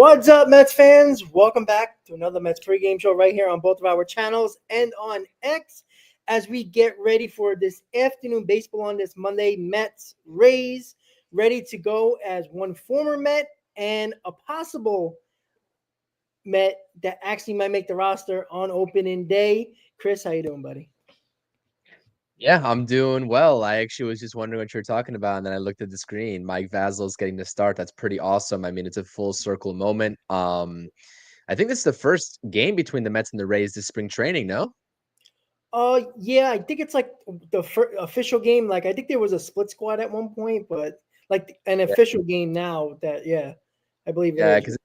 What's up, Mets fans? Welcome back to another Mets pregame show right here on both of our channels and on X as we get ready for this afternoon baseball on this Monday. Mets Rays ready to go as one former Met and a possible Met that actually might make the roster on opening day. Chris, how you doing, buddy? Yeah, I'm doing well. I actually was just wondering what you were talking about, and then I looked at the screen. Mike Vasil's getting the start. That's pretty awesome. I mean, it's a full circle moment. I think this is the first game between the Mets and the Rays this spring training, no? Yeah, I think it's like the official game. Like, I think there was a split squad at one point, but like an Yeah, official game now. Yeah, I believe it yeah, is. because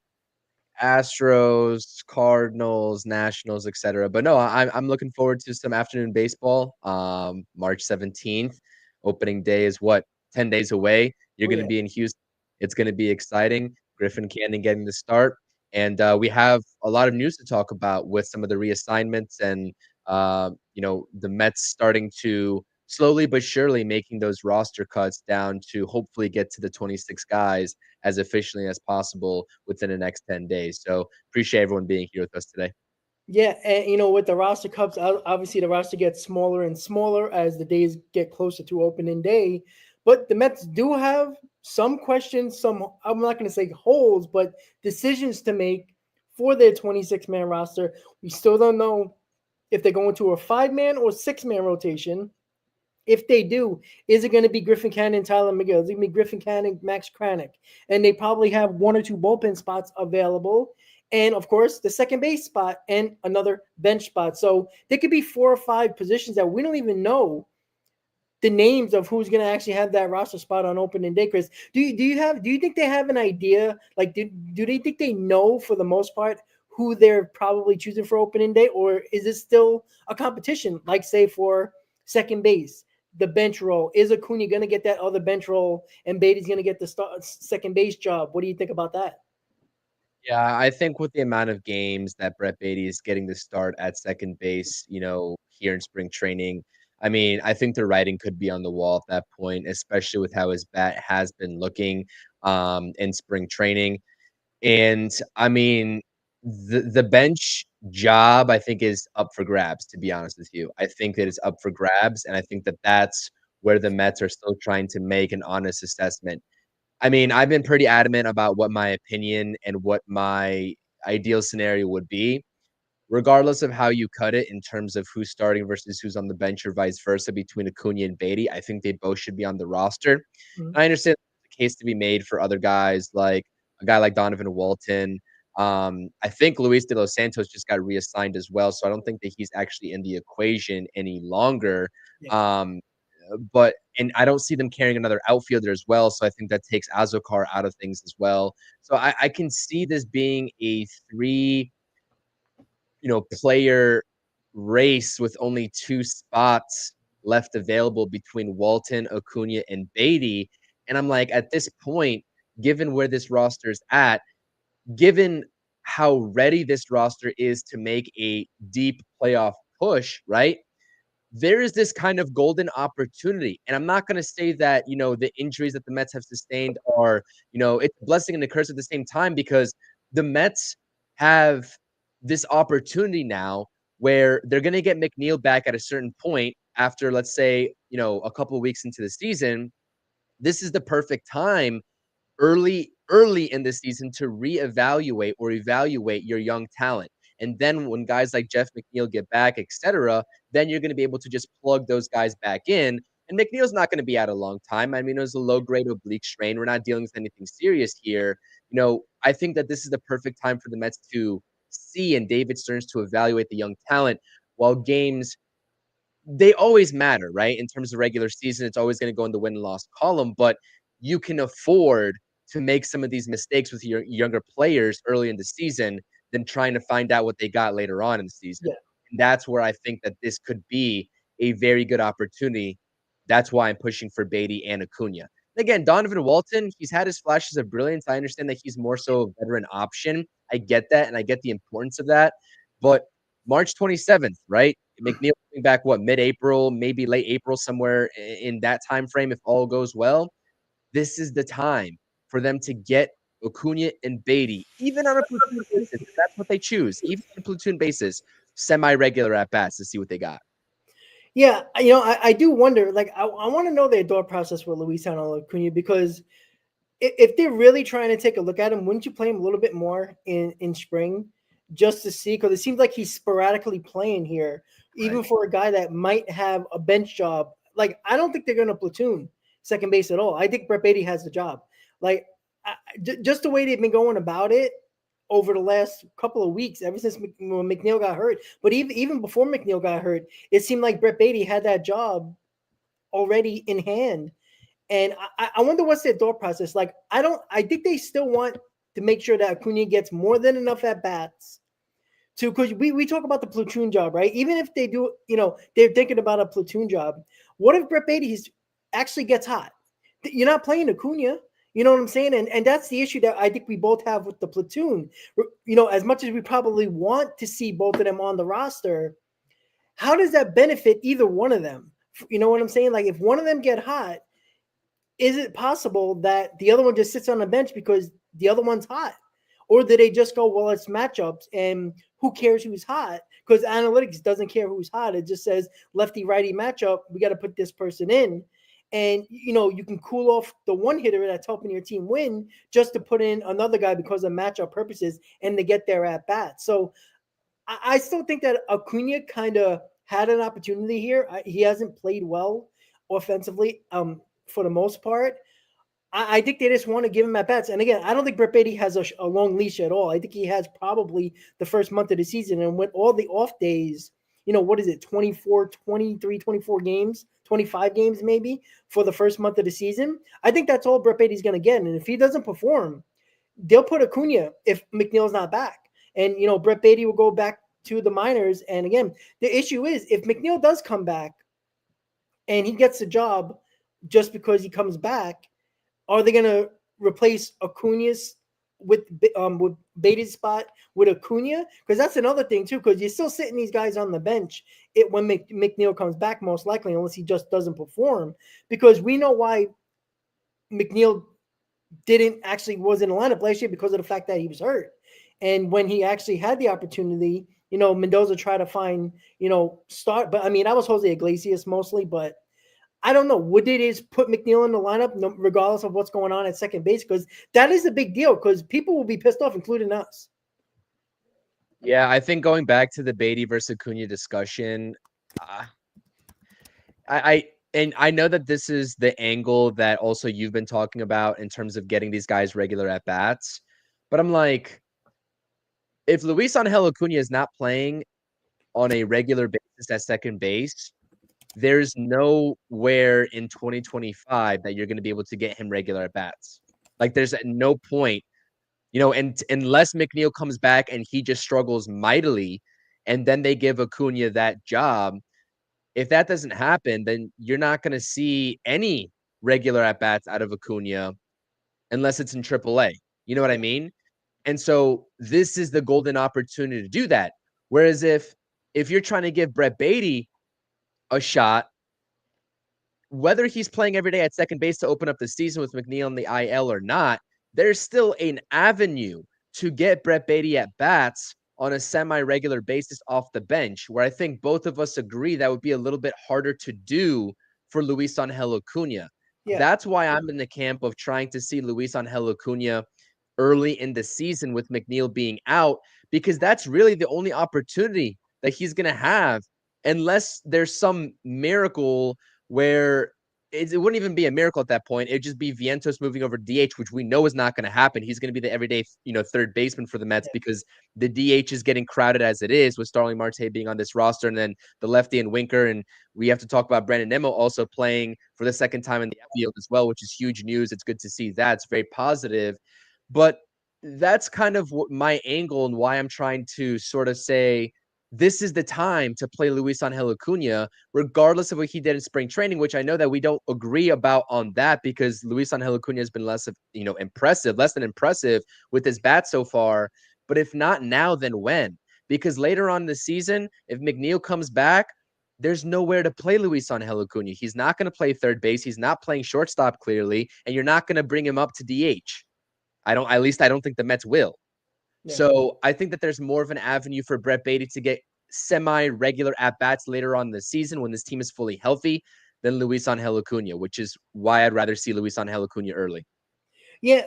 Astros, Cardinals, Nationals, etc. But no, I'm looking forward to some afternoon baseball. March 17th, opening day is what, 10 days away. You're Oh going to yeah. be in Houston. It's going to be exciting. Griffin Canning getting the start, and we have a lot of news to talk about with some of the reassignments and the Mets starting to slowly but surely making those roster cuts down to hopefully get to the 26 guys as efficiently as possible within the next 10 days. So appreciate everyone being here with us today. Yeah, and with the roster cups, obviously the roster gets smaller and smaller as the days get closer to opening day. But the Mets do have some questions, some I'm not going to say holes, but decisions to make for their 26-man roster. We still don't know if they're going to a 5-man or 6-man rotation. If they do, is it going to be Griffin Cannon, Tyler McGill? Is it going to be Griffin Cannon, Max Kranick? And they probably have one or two bullpen spots available. And of course, the second base spot and another bench spot. So there could be 4 or 5 positions that we don't even know the names of who's going to actually have that roster spot on opening day. Chris, do you think they have an idea? Like, do they think they know for the most part who they're probably choosing for opening day, or is it still a competition? Like, say for second base, the bench role, is Acuna going to get that other bench role, and Beatty's going to get the second base job? What do you think about that? Yeah, I think with the amount of games that Brett Beatty is getting the start at second base, here in spring training, I mean, I think the writing could be on the wall at that point, especially with how his bat has been looking in spring training. And I mean, the bench job, I think, is up for grabs, to be honest with you. I think that it's up for grabs, and I think that that's where the Mets are still trying to make an honest assessment. I mean, I've been pretty adamant about what my opinion and what my ideal scenario would be, regardless of how you cut it in terms of who's starting versus who's on the bench or vice versa between Acuna and Beatty. I think they both should be on the roster. Mhm. And I understand there's a case to be made for other guys, like a guy like Donovan Walton. I think Luis de los Santos just got reassigned as well, so I don't think that he's actually in the equation any longer. Yeah. Um, but I don't see them carrying another outfielder as well, so I think that takes Azokar out of things as well. So I can see this being a three, player race with only 2 spots left available between Walton, Acuna, and Beatty. And I'm like, at this point, given where this roster is at, given how ready this roster is to make a deep playoff push, right? There is this kind of golden opportunity. And I'm not going to say that, the injuries that the Mets have sustained are, it's a blessing and a curse at the same time, because the Mets have this opportunity now where they're going to get McNeil back at a certain point after, let's say, a couple of weeks into the season. This is the perfect time early in the season to reevaluate or evaluate your young talent. And then when guys like Jeff McNeil get back, etc., then you're going to be able to just plug those guys back in. And McNeil's not going to be out a long time. I mean, it was a low grade oblique strain. We're not dealing with anything serious here. I think that this is the perfect time for the Mets to see and David Stearns to evaluate the young talent, while games, they always matter, right? In terms of regular season, it's always going to go in the win and loss column, but you can afford to make some of these mistakes with your younger players early in the season than trying to find out what they got later on in the season. Yeah. And that's where I think that this could be a very good opportunity. That's why I'm pushing for Beatty and Acuna. Again, Donovan Walton, he's had his flashes of brilliance. I understand that he's more so a veteran option. I get that, and I get the importance of that. But March 27th, right? McNeil coming back, what, mid-April, maybe late April, somewhere in that time frame, if all goes well. This is the time for them to get Acuna and Beatty, even on a platoon basis, if that's what they choose, even on a platoon basis, semi-regular at bats to see what they got. Yeah, I do wonder. Like, I want to know their thought process for Luis Acuna, because if they're really trying to take a look at him, wouldn't you play him a little bit more in spring just to see? Because it seems like he's sporadically playing here, even Right. for a guy that might have a bench job. Like, I don't think they're going to platoon second base at all. I think Brett Beatty has the job. Like, just the way they've been going about it over the last couple of weeks, ever since when McNeil got hurt. But even before McNeil got hurt, it seemed like Brett Beatty had that job already in hand. And I wonder what's their thought process. Like, I think they still want to make sure that Acuna gets more than enough at bats to, because we talk about the platoon job, right? Even if they do, they're thinking about a platoon job. What if Brett Beatty actually gets hot? You're not playing Acuna. You know what I'm saying? And that's the issue that I think we both have with the platoon. As much as we probably want to see both of them on the roster, how does that benefit either one of them? You know what I'm saying? Like, if one of them get hot, is it possible that the other one just sits on the bench because the other one's hot? Or do they just go, well, it's matchups and who cares who's hot? Because analytics doesn't care who's hot. It just says lefty righty matchup. We got to put this person in. And, you can cool off the one hitter that's helping your team win just to put in another guy because of matchup purposes and to get their at bat. So I still think that Acuna kind of had an opportunity here. He hasn't played well offensively for the most part. I think they just want to give him at bats. And again, I don't think Brett Beatty has a long leash at all. I think he has probably the first month of the season. And with all the off days, what is it, 24, 23, 24 games, 25 games maybe for the first month of the season? I think that's all Brett Beatty's going to get. And if he doesn't perform, they'll put Acuna if McNeil's not back. And, Brett Beatty will go back to the minors. And again, the issue is if McNeil does come back and he gets the job just because he comes back, are they going to replace Acuna's with Beatty's spot with Acuna? Because that's another thing too. Because you're still sitting these guys on the bench when McNeil comes back, most likely, unless he just doesn't perform. Because we know why McNeil wasn't in the lineup last year, because of the fact that he was hurt. And when he actually had the opportunity, Mendoza tried to find, start. But I mean, that was Jose Iglesias mostly. But I don't know. Would they just put McNeil in the lineup, regardless of what's going on at second base? Because that is a big deal, because people will be pissed off, including us. Yeah, I think going back to the Beatty versus Acuna discussion, and I know that this is the angle that also you've been talking about in terms of getting these guys regular at bats. But I'm like, if Luis Angel Acuna is not playing on a regular basis at second base, there's nowhere in 2025 that you're going to be able to get him regular at bats. Like, there's no point, and unless McNeil comes back and he just struggles mightily, and then they give Acuna that job. If that doesn't happen, then you're not going to see any regular at bats out of Acuna unless it's in AAA. You know what I mean? And so this is the golden opportunity to do that. Whereas if you're trying to give Brett Beatty a shot, whether he's playing every day at second base to open up the season with McNeil in the IL or not, there's still an avenue to get Brett Beatty at bats on a semi-regular basis off the bench, where I think both of us agree that would be a little bit harder to do for Luis Angel Acuna. Yeah. That's why I'm in the camp of trying to see Luis Angel Acuna early in the season with McNeil being out, because that's really the only opportunity that he's going to have, unless there's some miracle where it wouldn't even be a miracle at that point. It'd just be Vientos moving over DH, which we know is not going to happen. He's going to be the everyday, third baseman for the Mets, because the DH is getting crowded as it is, with Starling Marte being on this roster, and then the lefty and Winker. And we have to talk about Brandon Nimmo also playing for the second time in the field as well, which is huge news. It's good to see that. It's very positive. But that's kind of what my angle, and why I'm trying to sort of say this is the time to play Luis Angel Acuna, regardless of what he did in spring training, which I know that we don't agree about on that, because Luis Angel Acuna has been less than impressive with his bat so far. But if not now, then when? Because later on in the season, if McNeil comes back, there's nowhere to play Luis Angel Acuna. He's not going to play third base. He's not playing shortstop, clearly, and you're not going to bring him up to DH. At least I don't think the Mets will. Yeah. So I think that there's more of an avenue for Brett Baty to get semi-regular at-bats later on in the season when this team is fully healthy than Luis Angel Acuna, which is why I'd rather see Luis Angel Acuna early. Yeah,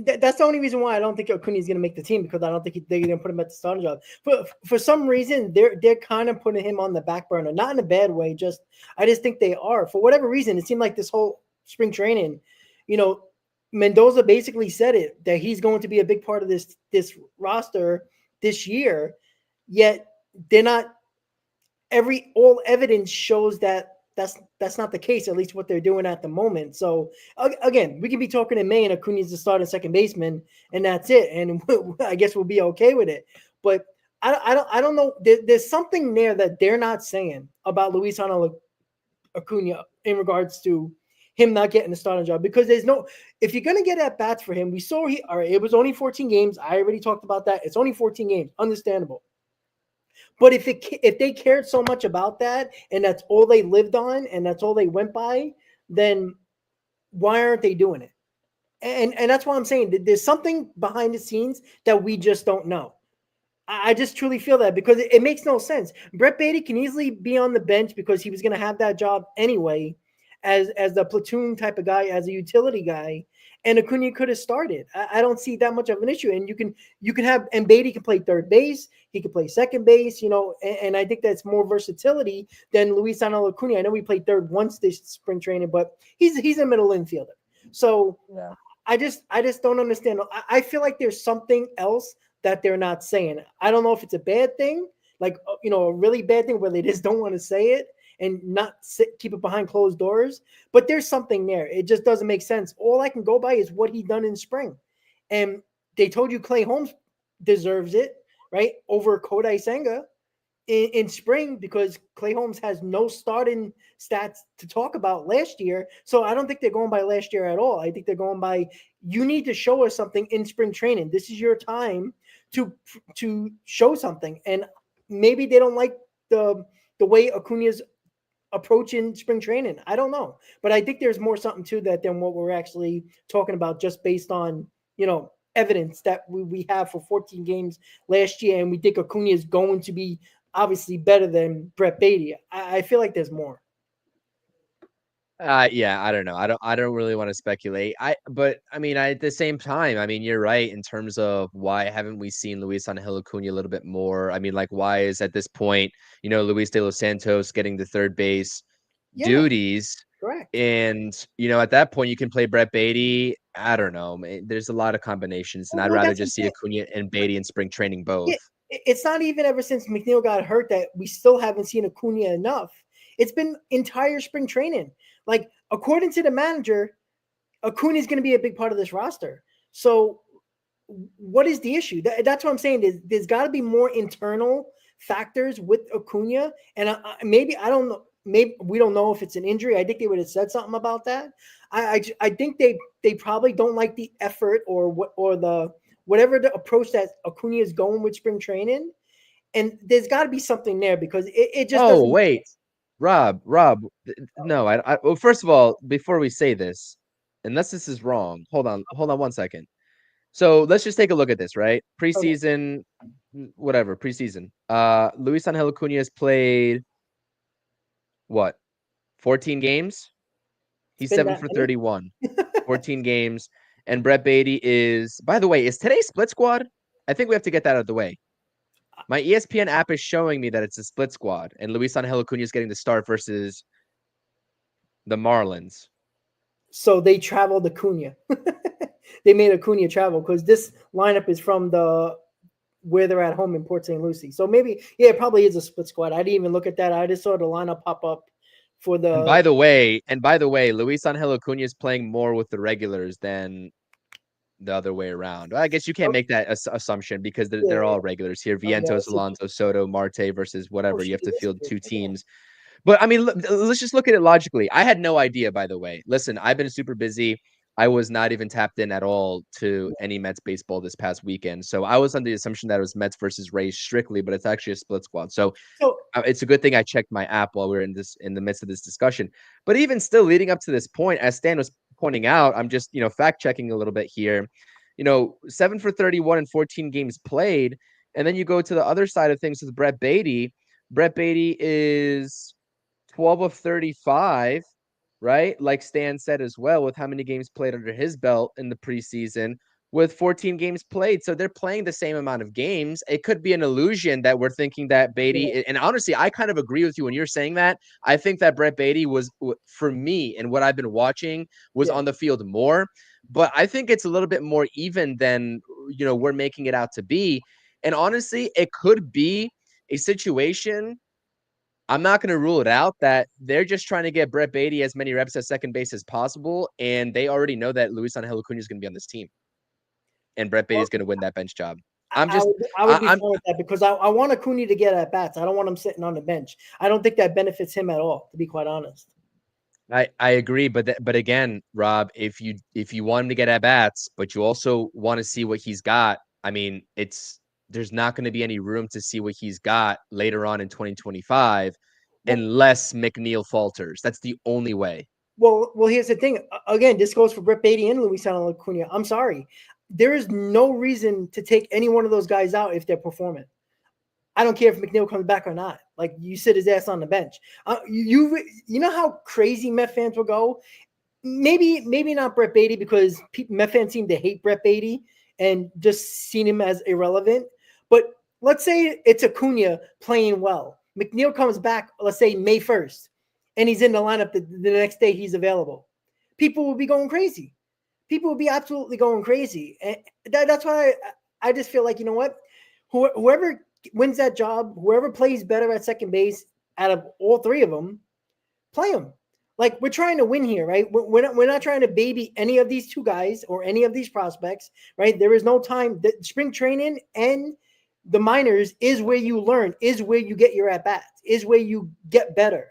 that's the only reason why I don't think Acuna is going to make the team, because I don't think they're going to put him at the starting job. For some reason, they're kind of putting him on the back burner, not in a bad way. I just think they are, for whatever reason. It seemed like this whole spring training, you know, Mendoza basically said it, that he's going to be a big part of this roster this year. Yet they're not. All evidence shows that that's not the case, at least what they're doing at the moment. So again, we can be talking in May and Acuna's the starting second baseman, and that's it, and I guess we'll be okay with it. But I don't know. There's something there that they're not saying about Luis Acuna in regards to him not getting the starting job, because there's no. If you're gonna get at bats for him, we saw all right. It was only 14 games. I already talked about that. It's only 14 games. Understandable. But if they cared so much about that, and that's all they lived on, and that's all they went by, then why aren't they doing it? And that's why I'm saying that there's something behind the scenes that we just don't know. I just truly feel that, because it makes no sense. Brett Baty can easily be on the bench because he was going to have that job anyway, as the platoon type of guy, as a utility guy, and Acuna could have started. I don't see that much of an issue. And you can have, and Baty can play third base, he can play second base, and I think that's more versatility than Luis Angel Acuna. I know he played third once this spring training, but he's a middle infielder. So Yeah. I just don't understand. I feel like there's something else that they're not saying. I don't know if it's a bad thing, like a really bad thing where they just don't want to say it and not keep it behind closed doors. But there's something there. It just doesn't make sense. All I can go by is what he done in spring, and they told you Clay Holmes deserves it, right, over Kodai Senga in spring, because Clay Holmes has no starting stats to talk about last year. So I don't think they're going by last year at all. I think they're going by, you need to show us something in spring training. This is your time to show something. And maybe they don't like the way Acuna's approaching spring training. I don't know. But I think there's more something to that than what we're actually talking about, just based on, evidence that we have for 14 games last year. And we think Acuna is going to be obviously better than Brett Baty. I feel like there's more. Yeah, I don't know. I don't really want to speculate. But I mean, at the same time, I mean, you're right in terms of why haven't we seen Luis Angel Acuna a little bit more? I mean, like, why is at this point, Luis De Los Santos getting the third base duties? Correct. And, at that point, you can play Brett Baty. I don't know. There's a lot of combinations, and I'd rather just see Acuna and Baty in spring training both. It's not even ever since McNeil got hurt that we still haven't seen Acuna enough. It's been entire spring training. Like, according to the manager, Acuna is going to be a big part of this roster. So what is the issue? That's what I'm saying. There's got to be more internal factors with Acuna. And maybe, I don't know, maybe we don't know if it's an injury. I think they would have said something about that. I think they probably don't like the effort or whatever the approach that Acuna is going with spring training. And there's got to be something there, because it just doesn't. Oh, wait. Rob, no, well, first of all, before we say this, unless this is wrong, hold on 1 second. So let's just take a look at this, right? Preseason, whatever, preseason. Luis Angel Acuna has played what? 14 games? He's 7 for 31. 14 games. And Brett Baty is, by the way, is today split squad? I think we have to get that out of the way. My ESPN app is showing me that it's a split squad, and Luis Angel Acuna is getting the start versus the Marlins. So they traveled Acuna. They made Acuna travel, because this lineup is from where they're at home in Port St. Lucie. So maybe, it probably is a split squad. I didn't even look at that. I just saw the lineup pop up for the. And by the way, Luis Angel Acuna is playing more with the regulars than the other way around. I guess you can't make that assumption, because they're all regulars here. Vientos, Alonso, Soto, Marte versus whatever. You have to field two teams. But I mean, let's just look at it logically. I had no idea, by the way. Listen, I've been super busy. I was not even tapped in at all to any Mets baseball this past weekend. So I was under the assumption that it was Mets versus Rays strictly, but it's actually a split squad. So it's a good thing I checked my app while we were in the midst of this discussion. But even still, leading up to this point, as Stan was pointing out, I'm just, fact checking a little bit here. 7 for 31 and 14 games played. And then you go to the other side of things with Brett Baty. Brett Baty is 12 of 35, right? Like Stan said as well, with how many games played under his belt in the preseason, with 14 games played. So they're playing the same amount of games. It could be an illusion that we're thinking that Baty, and honestly, I kind of agree with you when you're saying that. I think that Brett Baty was, for me, and what I've been watching, was on the field more. But I think it's a little bit more even than, we're making it out to be. And honestly, it could be a situation. I'm not going to rule it out that they're just trying to get Brett Baty as many reps at second base as possible, and they already know that Luis Angel Acuna is going to be on this team, and Brett Baty is going to win that bench job. I would be fine with that because I want Acuna to get at bats. I don't want him sitting on the bench. I don't think that benefits him at all, to be quite honest. I agree, but again, Rob, if you want him to get at bats, but you also want to see what he's got, I mean, there's not going to be any room to see what he's got later on in 2025 unless McNeil falters. That's the only way. Well, here's the thing. Again, this goes for Brett Baty and Luis Angel Acuna. I'm sorry. There is no reason to take any one of those guys out if they're performing. I don't care if McNeil comes back or not. Like, you sit his ass on the bench. You know how crazy Met fans will go? Maybe not Brett Baty, because Met fans seem to hate Brett Baty and just seen him as irrelevant. But let's say it's Acuna playing well. McNeil comes back, let's say May 1st, and he's in the lineup the next day he's available. People will be going crazy. People will be absolutely going crazy. And that's why I just feel like, you know what? Whoever wins that job, whoever plays better at second base out of all three of them, play them. Like, we're trying to win here, right? We're not trying to baby any of these two guys or any of these prospects, right? There is no time. The spring training and the minors is where you learn, is where you get your at-bats, is where you get better,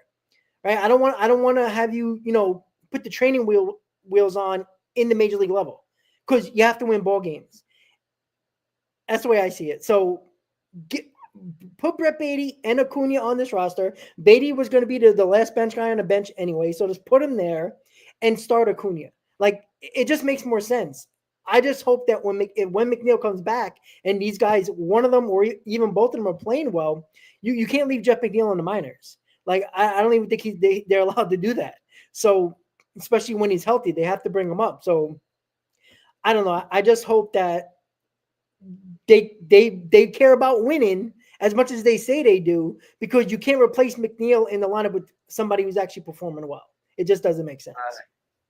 right? I don't want to have you, put the training wheels on in the major league level, because you have to win ball games. That's the way I see it. So put Brett Baty and Acuna on this roster. Baty was going to be the last bench guy on the bench anyway, so just put him there and start Acuna. Like, it just makes more sense. I just hope that when McNeil comes back and these guys, one of them or even both of them are playing well, you can't leave Jeff McNeil in the minors. Like, I don't even think they're allowed to do that. So, especially when he's healthy, they have to bring him up. So, I don't know. I just hope that they care about winning as much as they say they do, because you can't replace McNeil in the lineup with somebody who's actually performing well. It just doesn't make sense.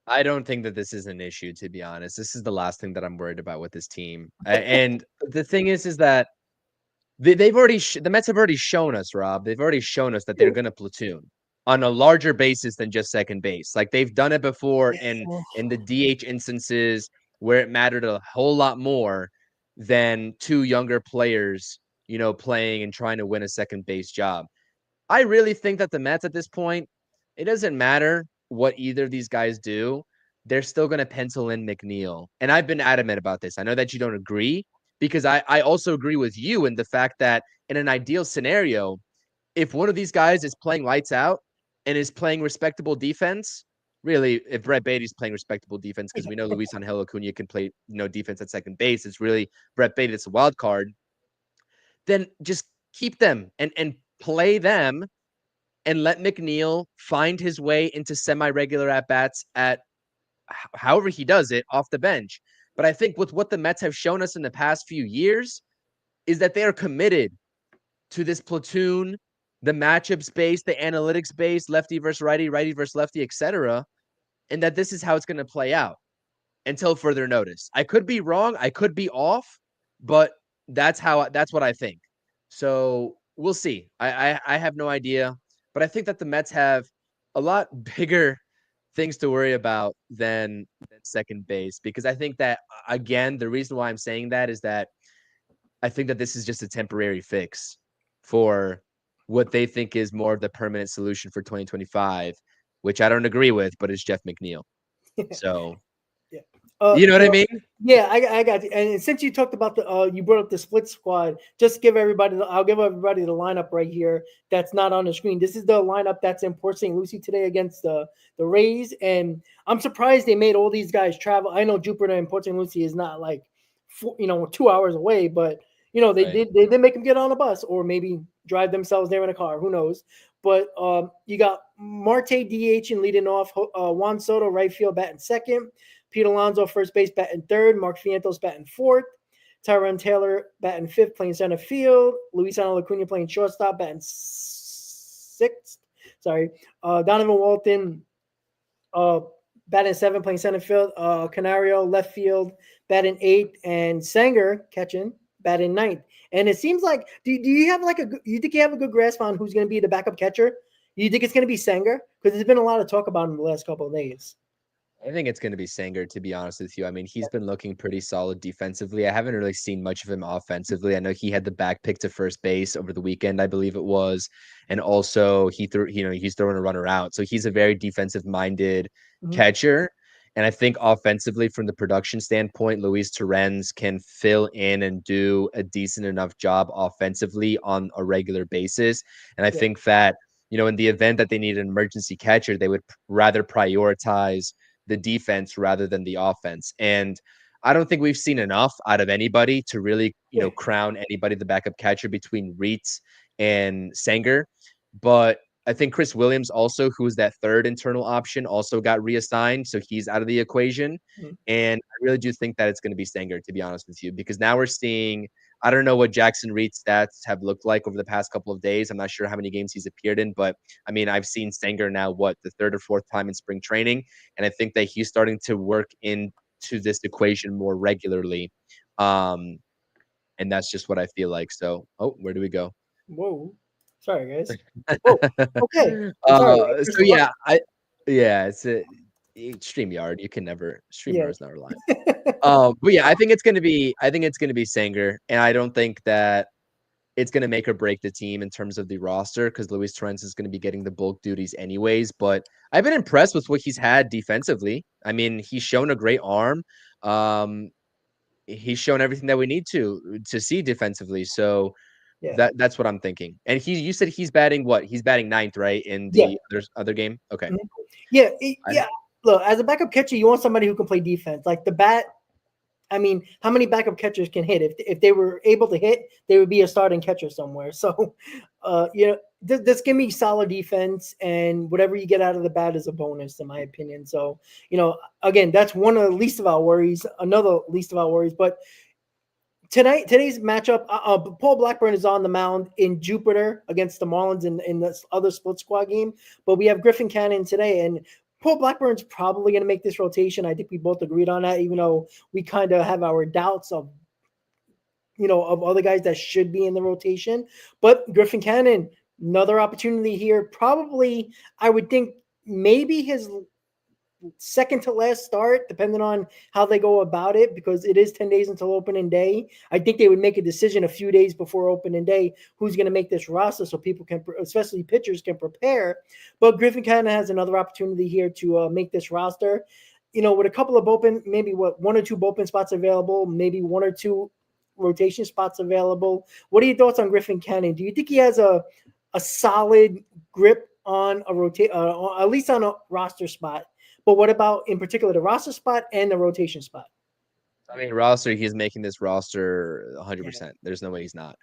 I don't think that this is an issue, to be honest. This is the last thing that I'm worried about with this team. And the thing is that they've already the Mets have already shown us, Rob. They've already shown us that they're going to platoon on a larger basis than just second base. Like, they've done it before in the DH instances where it mattered a whole lot more than two younger players, playing and trying to win a second base job. I really think that the Mets at this point, it doesn't matter what either of these guys do. They're still going to pencil in McNeil. And I've been adamant about this. I know that you don't agree, because I also agree with you in the fact that in an ideal scenario, if one of these guys is playing lights out and is playing respectable defense, really, if Brett Baty's playing respectable defense, because we know Luis Angel Acuna can play, defense at second base, it's really Brett Baty that's a wild card, then just keep them and play them and let McNeil find his way into semi-regular at-bats at however he does it off the bench. But I think with what the Mets have shown us in the past few years is that they are committed to this platoon, the matchup space, the analytics base, lefty versus righty versus lefty, etc., and that this is how it's going to play out until further notice. I could be wrong, I could be off, but that's what I think. So we'll see. I have no idea, but I think that the Mets have a lot bigger things to worry about than second base, because I think that, again, the reason why I'm saying that is that I think that this is just a temporary fix for what they think is more of the permanent solution for 2025, which I don't agree with, but it's Jeff McNeil. So, you know what I mean? Yeah, I got you. And since you talked about you brought up the split squad, just give everybody, I'll give everybody the lineup right here that's not on the screen. This is the lineup that's in Port St. Lucie today against the Rays. And I'm surprised they made all these guys travel. I know Jupiter and Port St. Lucie is not like 2 hours away, but they Right. did make him get on a bus or maybe drive themselves there in a car. Who knows? But you got Marte DH and leading off, Juan Soto right field batting second, Pete Alonso first base batting third, Mark Vientos batting fourth, Tyrone Taylor batting fifth, playing center field, Luis Acuna playing shortstop, batting sixth. Sorry, Donovan Walton uh, batting seventh, playing center field. Canario left field, batting eighth, and Sanger catching, batting ninth. And it seems like, do you have you think you have a good grasp on who's going to be the backup catcher? Do you think it's going to be Sanger? Because there's been a lot of talk about him the last couple of days. I think it's going to be Sanger, to be honest with you. I mean, he's been looking pretty solid defensively. I haven't really seen much of him offensively. I know he had the back pick to first base over the weekend, I believe it was. And also he threw, he's throwing a runner out. So he's a very defensive minded catcher. And I think offensively, from the production standpoint, Luis Torrens can fill in and do a decent enough job offensively on a regular basis. And I think that, in the event that they need an emergency catcher, they would rather prioritize the defense rather than the offense. And I don't think we've seen enough out of anybody to really, crown anybody the backup catcher between Reitz and Sanger. But I think Chris Williams also, who was that third internal option, also got reassigned. So he's out of the equation. And I really do think that it's going to be Sanger, to be honest with you, because now we're seeing, I don't know what Jackson Reed's stats have looked like over the past couple of days. I'm not sure how many games he's appeared in, but I mean, I've seen Sanger now, the third or fourth time in spring training. And I think that he's starting to work into this equation more regularly. And that's just what I feel like. So, where do we go? Whoa. Sorry, guys. Oh, okay. So yeah, it's a StreamYard. You can never StreamYard is not reliable. But yeah, I think it's gonna be Sanger, and I don't think that it's gonna make or break the team in terms of the roster because Luis Torrens is gonna be getting the bulk duties anyways. But I've been impressed with what he's had defensively. I mean, he's shown a great arm. He's shown everything that we need to see defensively. So that's what I'm thinking. And you said he's batting what? He's batting ninth, right? In the other game? Okay. Yeah. Look, as a backup catcher, you want somebody who can play defense. Like the bat, I mean, how many backup catchers can hit? If they were able to hit, they would be a starting catcher somewhere. So, this give me solid defense, and whatever you get out of the bat is a bonus, in my opinion. So, again, that's one of the least of our worries. Another least of our worries, but today's matchup, Paul Blackburn is on the mound in Jupiter against the Marlins in this other split squad game. But we have Griffin Cannon today, and Paul Blackburn's probably going to make this rotation. I think we both agreed on that, even though we kind of have our doubts of other guys that should be in the rotation. But Griffin Cannon, another opportunity here. Probably, I would think maybe his second to last start, depending on how they go about it, because it is 10 days until opening day. I think they would make a decision a few days before opening day who's going to make this roster so people can, especially pitchers, can prepare. But Griffin Cannon has another opportunity here to make this roster. With a couple of bullpen, maybe one or two bullpen spots available, maybe one or two rotation spots available. What are your thoughts on Griffin Cannon? Do you think he has a solid grip on at least on a roster spot? But what about in particular the roster spot and the rotation spot? I mean, roster, he's making this roster 100%. There's no way he's not.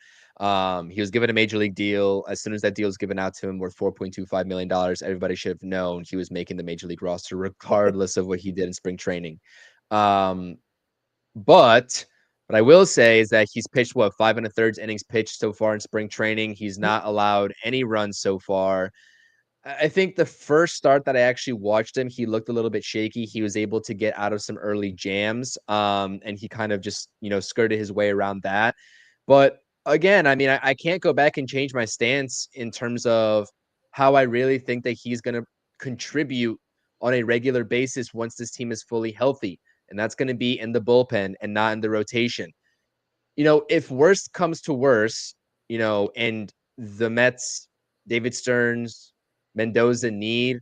He was given a major league deal. As soon as that deal was given out to him worth $4.25 million, everybody should have known he was making the major league roster regardless of what he did in spring training. But what I will say is that he's pitched, 5 1/3 innings pitched so far in spring training. He's not allowed any runs so far. I think the first start that I actually watched him, he looked a little bit shaky. He was able to get out of some early jams, and he kind of just, skirted his way around that. But again, I mean, I can't go back and change my stance in terms of how I really think that he's going to contribute on a regular basis once this team is fully healthy. And that's going to be in the bullpen and not in the rotation. If worst comes to worse, and the Mets, David Stearns, Mendoza need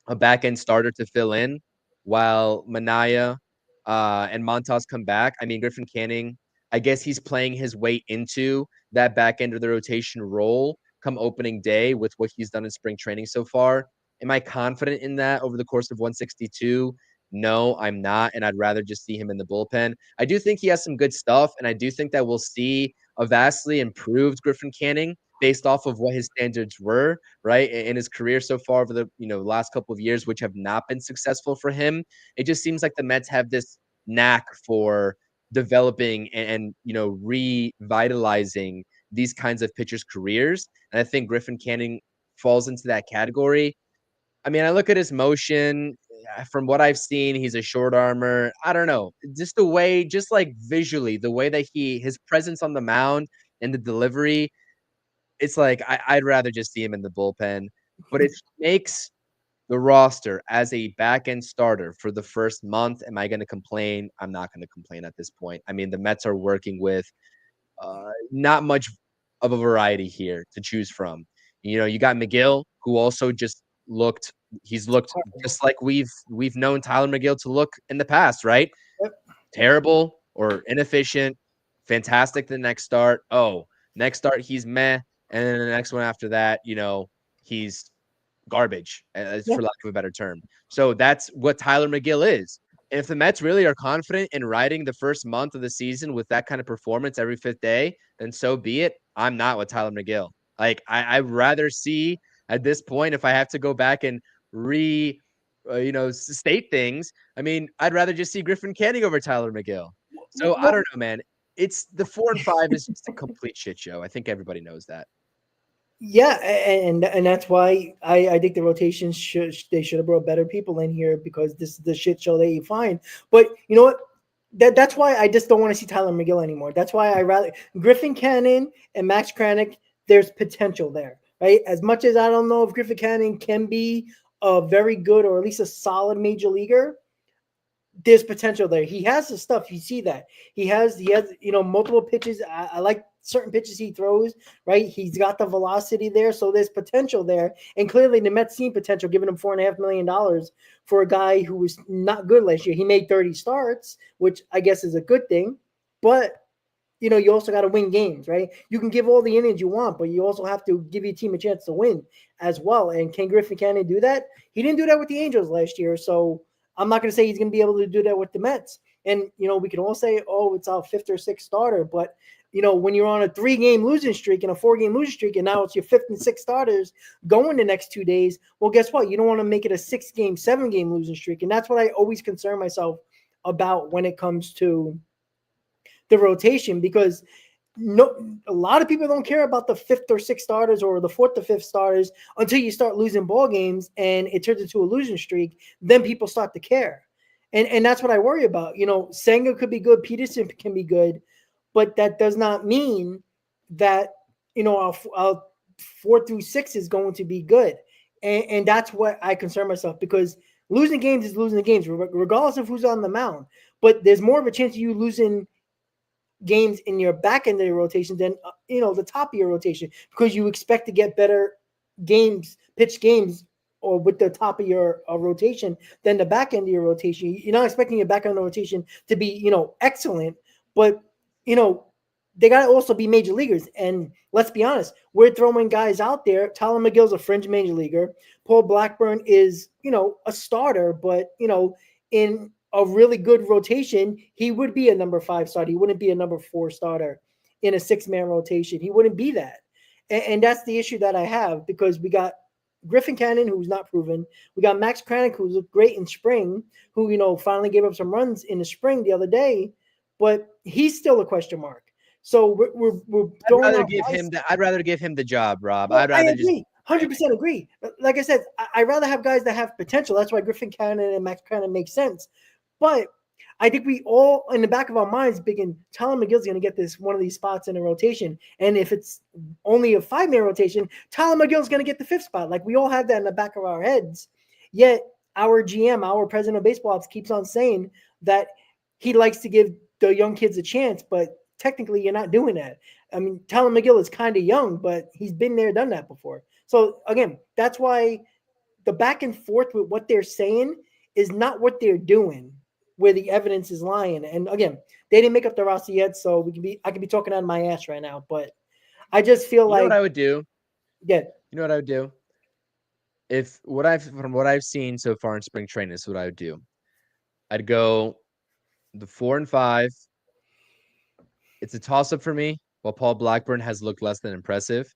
a back end starter to fill in while Manaya and Montas come back. I mean, Griffin Canning, I guess he's playing his way into that back end of the rotation role come opening day with what he's done in spring training so far. Am I confident in that over the course of 162? No, I'm not, and I'd rather just see him in the bullpen. I do think he has some good stuff, and I do think that we'll see a vastly improved Griffin Canning based off of what his standards were, right, in his career so far over the last couple of years, which have not been successful for him. It just seems like the Mets have this knack for developing and revitalizing these kinds of pitchers' careers, and I think Griffin Canning falls into that category. I mean, I look at his motion. From what I've seen, he's a short armor. I don't know. Just the way, just like visually, the way that his presence on the mound and the delivery, it's like I'd rather just see him in the bullpen. But it makes the roster as a back end starter for the first month. Am I going to complain? I'm not going to complain at this point. I mean, the Mets are working with not much of a variety here to choose from. You got McGill, who also just he's looked just like we've known Tyler McGill to look in the past, right? Yep. Terrible or inefficient, fantastic the next start. Oh, next start he's meh, and then the next one after that, he's garbage, Yeah. for lack of a better term. So that's what Tyler McGill is. And if the Mets really are confident in riding the first month of the season with that kind of performance every fifth day, then so be it. I'm not with Tyler McGill. Like I'd rather see at this point, if I have to go back and state things. I mean, I'd rather just see Griffin Canning over Tyler McGill. So I don't know, man. It's the 4 and 5 is just a complete shit show. I think everybody knows that. Yeah, and that's why I think the rotations should have brought better people in here, because this is the shit show that you find. But you know what? That's why I just don't want to see Tyler McGill anymore. That's why I rather Griffin Cannon and Max Kranick. There's potential there, right? As much as I don't know if Griffin Cannon can be a very good or at least a solid major leaguer, there's potential there. He has the stuff. You see that he has multiple pitches. I like certain pitches he throws. Right, he's got the velocity there, so there's potential there. And clearly, the Mets seen potential, giving him $4.5 million for a guy who was not good last year. He made 30 starts, which I guess is a good thing, but you also got to win games, right? You can give all the innings you want, but you also have to give your team a chance to win as well. And can Griffin Cannon do that? He didn't do that with the Angels last year, so I'm not going to say he's going to be able to do that with the Mets. And we can all say, oh, it's our fifth or sixth starter, but when you're on a 3-game losing streak and a 4-game losing streak, and now it's your fifth and sixth starters going the next 2 days, well, guess what? You don't want to make it a 6-game, 7-game losing streak, and that's what I always concern myself about when it comes to the rotation, because a lot of people don't care about the fifth or sixth starters or the fourth or fifth starters until you start losing ball games and it turns into a losing streak. Then people start to care. And that's what I worry about. Senga could be good. Peterson can be good, but that does not mean that, our 4 through 6 is going to be good. And that's what I concern myself, because losing games is losing the games, regardless of who's on the mound. But there's more of a chance of you losing games in your back end of your rotation than the top of your rotation, because you expect to get better pitch games, or with the top of your rotation than the back end of your rotation. You're not expecting your back end of the rotation to be excellent, but they got to also be major leaguers. And let's be honest, we're throwing guys out there. Tyler McGill's a fringe major leaguer. Paul Blackburn is a starter, but in a really good rotation, he would be a number 5 starter. He wouldn't be a number 4 starter in a 6-man rotation. He wouldn't be that. And that's the issue that I have, because we got Griffin Cannon, who's not proven. We got Max Kranick, who looked great in spring, who, finally gave up some runs in the spring the other day, but he's still a question mark. So we're throwing out guys. I'd rather give him the job, Rob. Well, I'd rather I agree. 100% agree. Like I said, I'd rather have guys that have potential. That's why Griffin Cannon and Max Kranick make sense. But I think we all, in the back of our minds, thinking Tyler McGill's going to get one of these spots in a rotation. And if it's only a 5-man rotation, Tyler McGill's going to get the 5th spot. Like, we all have that in the back of our heads. Yet our GM, our president of baseball ops, keeps on saying that he likes to give the young kids a chance, but technically you're not doing that. I mean, Tyler McGill is kind of young, but he's been there, done that before. So again, that's why the back and forth with what they're saying is not what they're doing, where the evidence is lying. And again, they didn't make up the roster yet, so I could be talking out of my ass right now, but I just feel like, know what I would do? Yeah. You know what I would do? From what I've seen so far in spring training, is what I would do. I'd go the 4 and 5. It's a toss-up for me. While Paul Blackburn has looked less than impressive,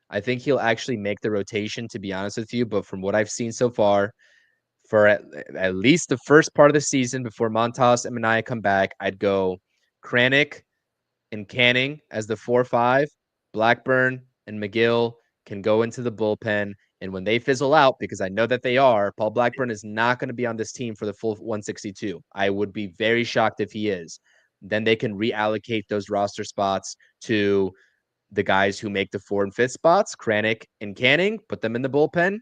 I think he'll actually make the rotation, to be honest with you. But from what I've seen so far, for at least the first part of the season before Montas and Manaea come back, I'd go Kranick and Canning as the 4-5. Blackburn and McGill can go into the bullpen. And when they fizzle out, because I know that they are, Paul Blackburn is not going to be on this team for the full 162. I would be very shocked if he is. Then they can reallocate those roster spots to the guys who make the 4 and 5th spots, Kranick and Canning, put them in the bullpen.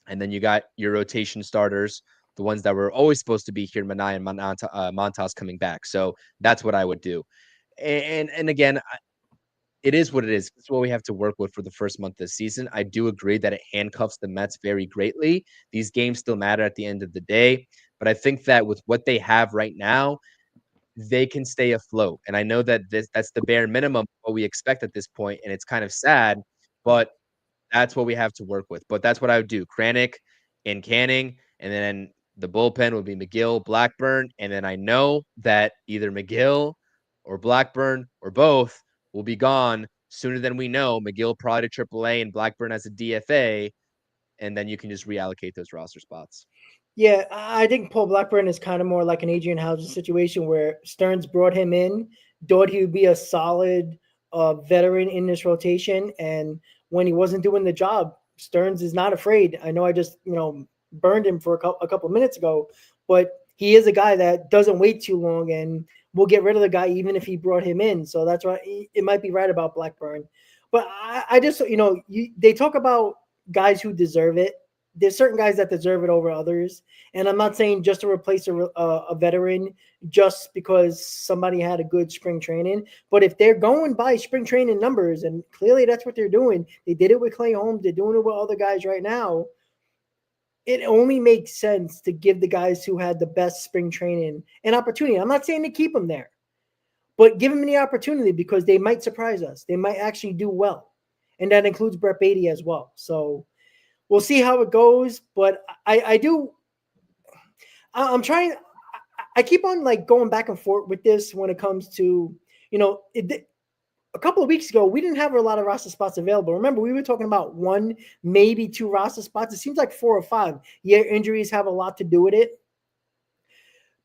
And then you got your rotation starters, the ones that were always supposed to be here, Manaea and Montas coming back. So that's what I would do. And again, it is what it is. It's what we have to work with for the first month of the season. I do agree that it handcuffs the Mets very greatly. These games still matter at the end of the day. But I think that with what they have right now, they can stay afloat. And I know that that's the bare minimum of what we expect at this point, and it's kind of sad, but that's what we have to work with. But that's what I would do. Kranick and Canning, and then the bullpen would be McGill, Blackburn, and then I know that either McGill or Blackburn or both will be gone sooner than we know. McGill probably to AAA and Blackburn as a DFA, and then you can just reallocate those roster spots. Yeah, I think Paul Blackburn is kind of more like an Adrian Houser situation where Stearns brought him in, thought he would be a solid veteran in this rotation, and when he wasn't doing the job, Stearns is not afraid. I know I just burned him for a couple of minutes ago, but he is a guy that doesn't wait too long and will get rid of the guy even if he brought him in. So that's why it might be right about Blackburn. But I just they talk about guys who deserve it. There's certain guys that deserve it over others. And I'm not saying just to replace a veteran just because somebody had a good spring training. But if they're going by spring training numbers, and clearly that's what they're doing, they did it with Clay Holmes, they're doing it with other guys right now. It only makes sense to give the guys who had the best spring training an opportunity. I'm not saying to keep them there, but give them the opportunity because they might surprise us. They might actually do well. And that includes Brett Beatty as well. So we'll see how it goes. But I'm trying. I keep on like going back and forth with this when it comes to, a couple of weeks ago, we didn't have a lot of roster spots available. Remember, we were talking about one, maybe two roster spots. It seems like 4 or 5. Yeah, injuries have a lot to do with it.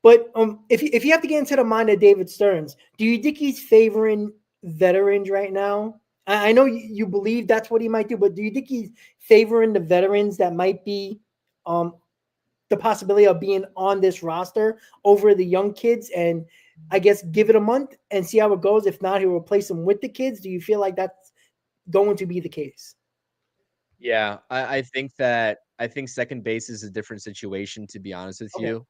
But if you have to get into the mind of David Stearns, do you think he's favoring veterans right now? I know you believe that's what he might do, but do you think he's favoring the veterans that might be the possibility of being on this roster over the young kids? And I guess give it a month and see how it goes. If not, he'll replace them with the kids. Do you feel like that's going to be the case? Yeah, I think second base is a different situation, to be honest with Okay. you.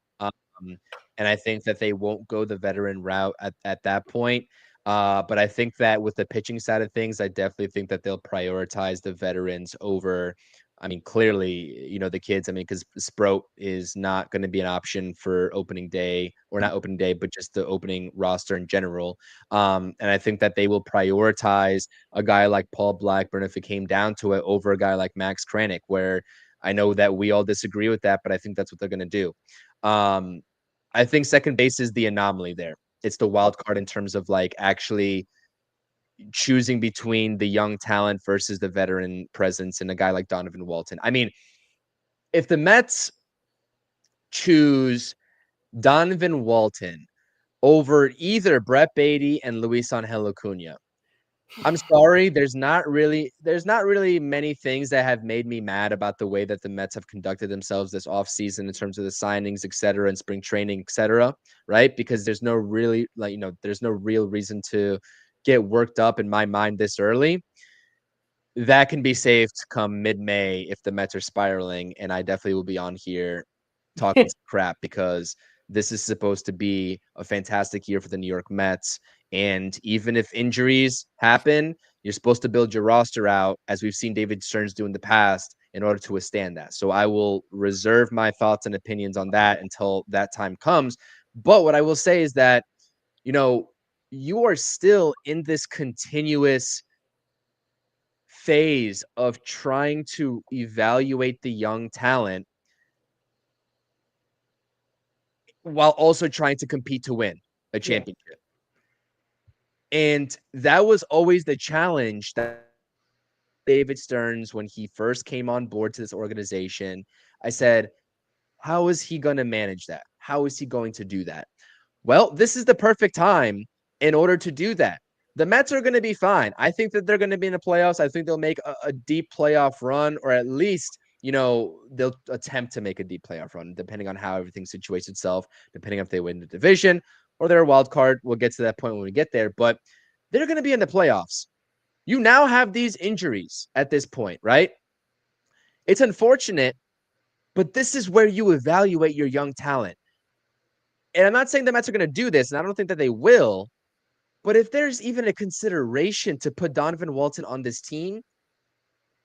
And I think that they won't go the veteran route at that point. But I think that with the pitching side of things, I definitely think that they'll prioritize the veterans over. I mean, clearly, the kids. I mean, because Sproat is not going to be an option for opening day, or not opening day, but just the opening roster in general. And I think that they will prioritize a guy like Paul Blackburn if it came down to it over a guy like Max Kranick, where I know that we all disagree with that, but I think that's what they're going to do. I think second base is the anomaly there. It's the wild card in terms of like actually choosing between the young talent versus the veteran presence in a guy like Donovan Walton. I mean, if the Mets choose Donovan Walton over either Brett Beatty and Luis Angel Acuna, I'm sorry, there's not really many things that have made me mad about the way that the Mets have conducted themselves this offseason in terms of the signings, et cetera, and spring training, et cetera, right? Because there's no really there's no real reason to get worked up in my mind this early. That can be saved come mid-May if the Mets are spiraling, and I definitely will be on here talking some crap because this is supposed to be a fantastic year for the New York Mets. And even if injuries happen, you're supposed to build your roster out, as we've seen David Stearns do in the past, in order to withstand that. So I will reserve my thoughts and opinions on that until that time comes. But what I will say is that, you are still in this continuous phase of trying to evaluate the young talent while also trying to compete to win a Yeah. championship. And that was always the challenge that David Stearns, when he first came on board to this organization, I said, how is he going to manage that? How is he going to do that? Well, this is the perfect time in order to do that. The Mets are going to be fine. I think that they're going to be in the playoffs. I think they'll make a deep playoff run, or at least, they'll attempt to make a deep playoff run, depending on how everything situates itself, depending on if they win the division or they're a wild card. We'll get to that point when we get there, but they're going to be in the playoffs. You now have these injuries at this point, right? It's unfortunate, but this is where you evaluate your young talent. And I'm not saying the Mets are going to do this, and I don't think that they will. But if there's even a consideration to put Donovan Walton on this team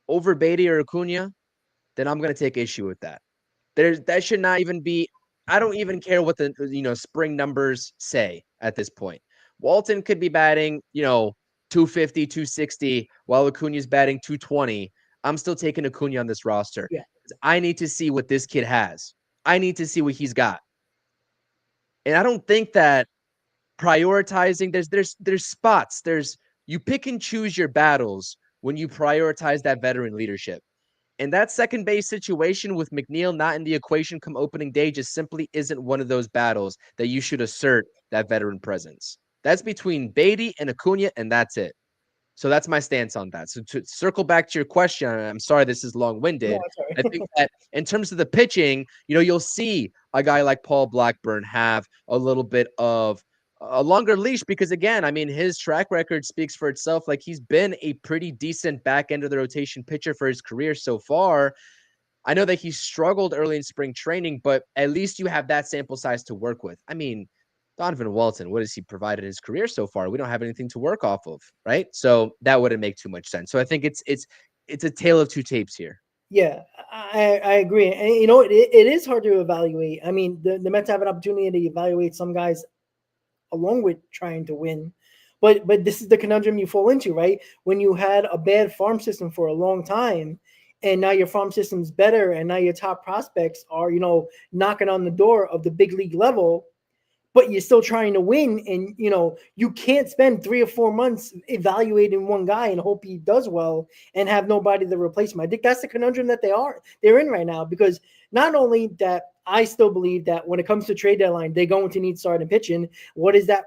over Beatty or Acuna, then I'm going to take issue with that. That should not even be. I don't even care what the spring numbers say at this point. Walton could be batting 250, 260, while Acuna's batting 220. I'm still taking Acuna on this roster. Yeah. I need to see what this kid has. I need to see what he's got. And I don't think that prioritizing there's spots. You pick and choose your battles when you prioritize that veteran leadership. And that second base situation with McNeil not in the equation come opening day just simply isn't one of those battles that you should assert that veteran presence. That's between Beatty and Acuna, and that's it. So that's my stance on that. So to circle back to your question, I'm sorry this is long-winded. No, I think that in terms of the pitching, you'll see a guy like Paul Blackburn have a little bit of a longer leash because, again, I mean, his track record speaks for itself. Like, he's been a pretty decent back end of the rotation pitcher for his career so far. I know that he struggled early in spring training, but at least you have that sample size to work with. I mean, Donovan Walton, what has he provided in his career so far? We don't have anything to work off of, right? So that wouldn't make too much sense. So I think it's a tale of two tapes here. Yeah, I agree. And it is hard to evaluate. I mean, the Mets have an opportunity to evaluate some guys along with trying to win. But this is the conundrum you fall into, right? When you had a bad farm system for a long time, and now your farm system's better, and now your top prospects are, knocking on the door of the big league level, but you're still trying to win, and you can't spend 3 or 4 months evaluating one guy and hope he does well and have nobody to replace him. I think that's the conundrum that they're in right now, because not only that, I still believe that when it comes to trade deadline, they're going to need starting pitching. What is that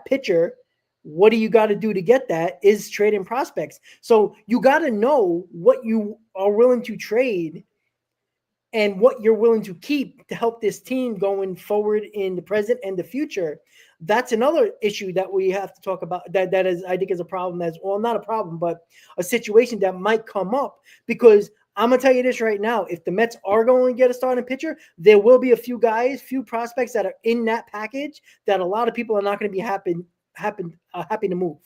pitcher? What do you got to do to get that? Is trading prospects. So you got to know what you are willing to trade and what you're willing to keep to help this team going forward in the present and the future. That's another issue that we have to talk about. That is, I think, is a problem. Not a problem, but a situation that might come up, because I'm gonna tell you this right now: if the Mets are going to get a starting pitcher, there will be a few prospects that are in that package that a lot of people are not going to be happy to move.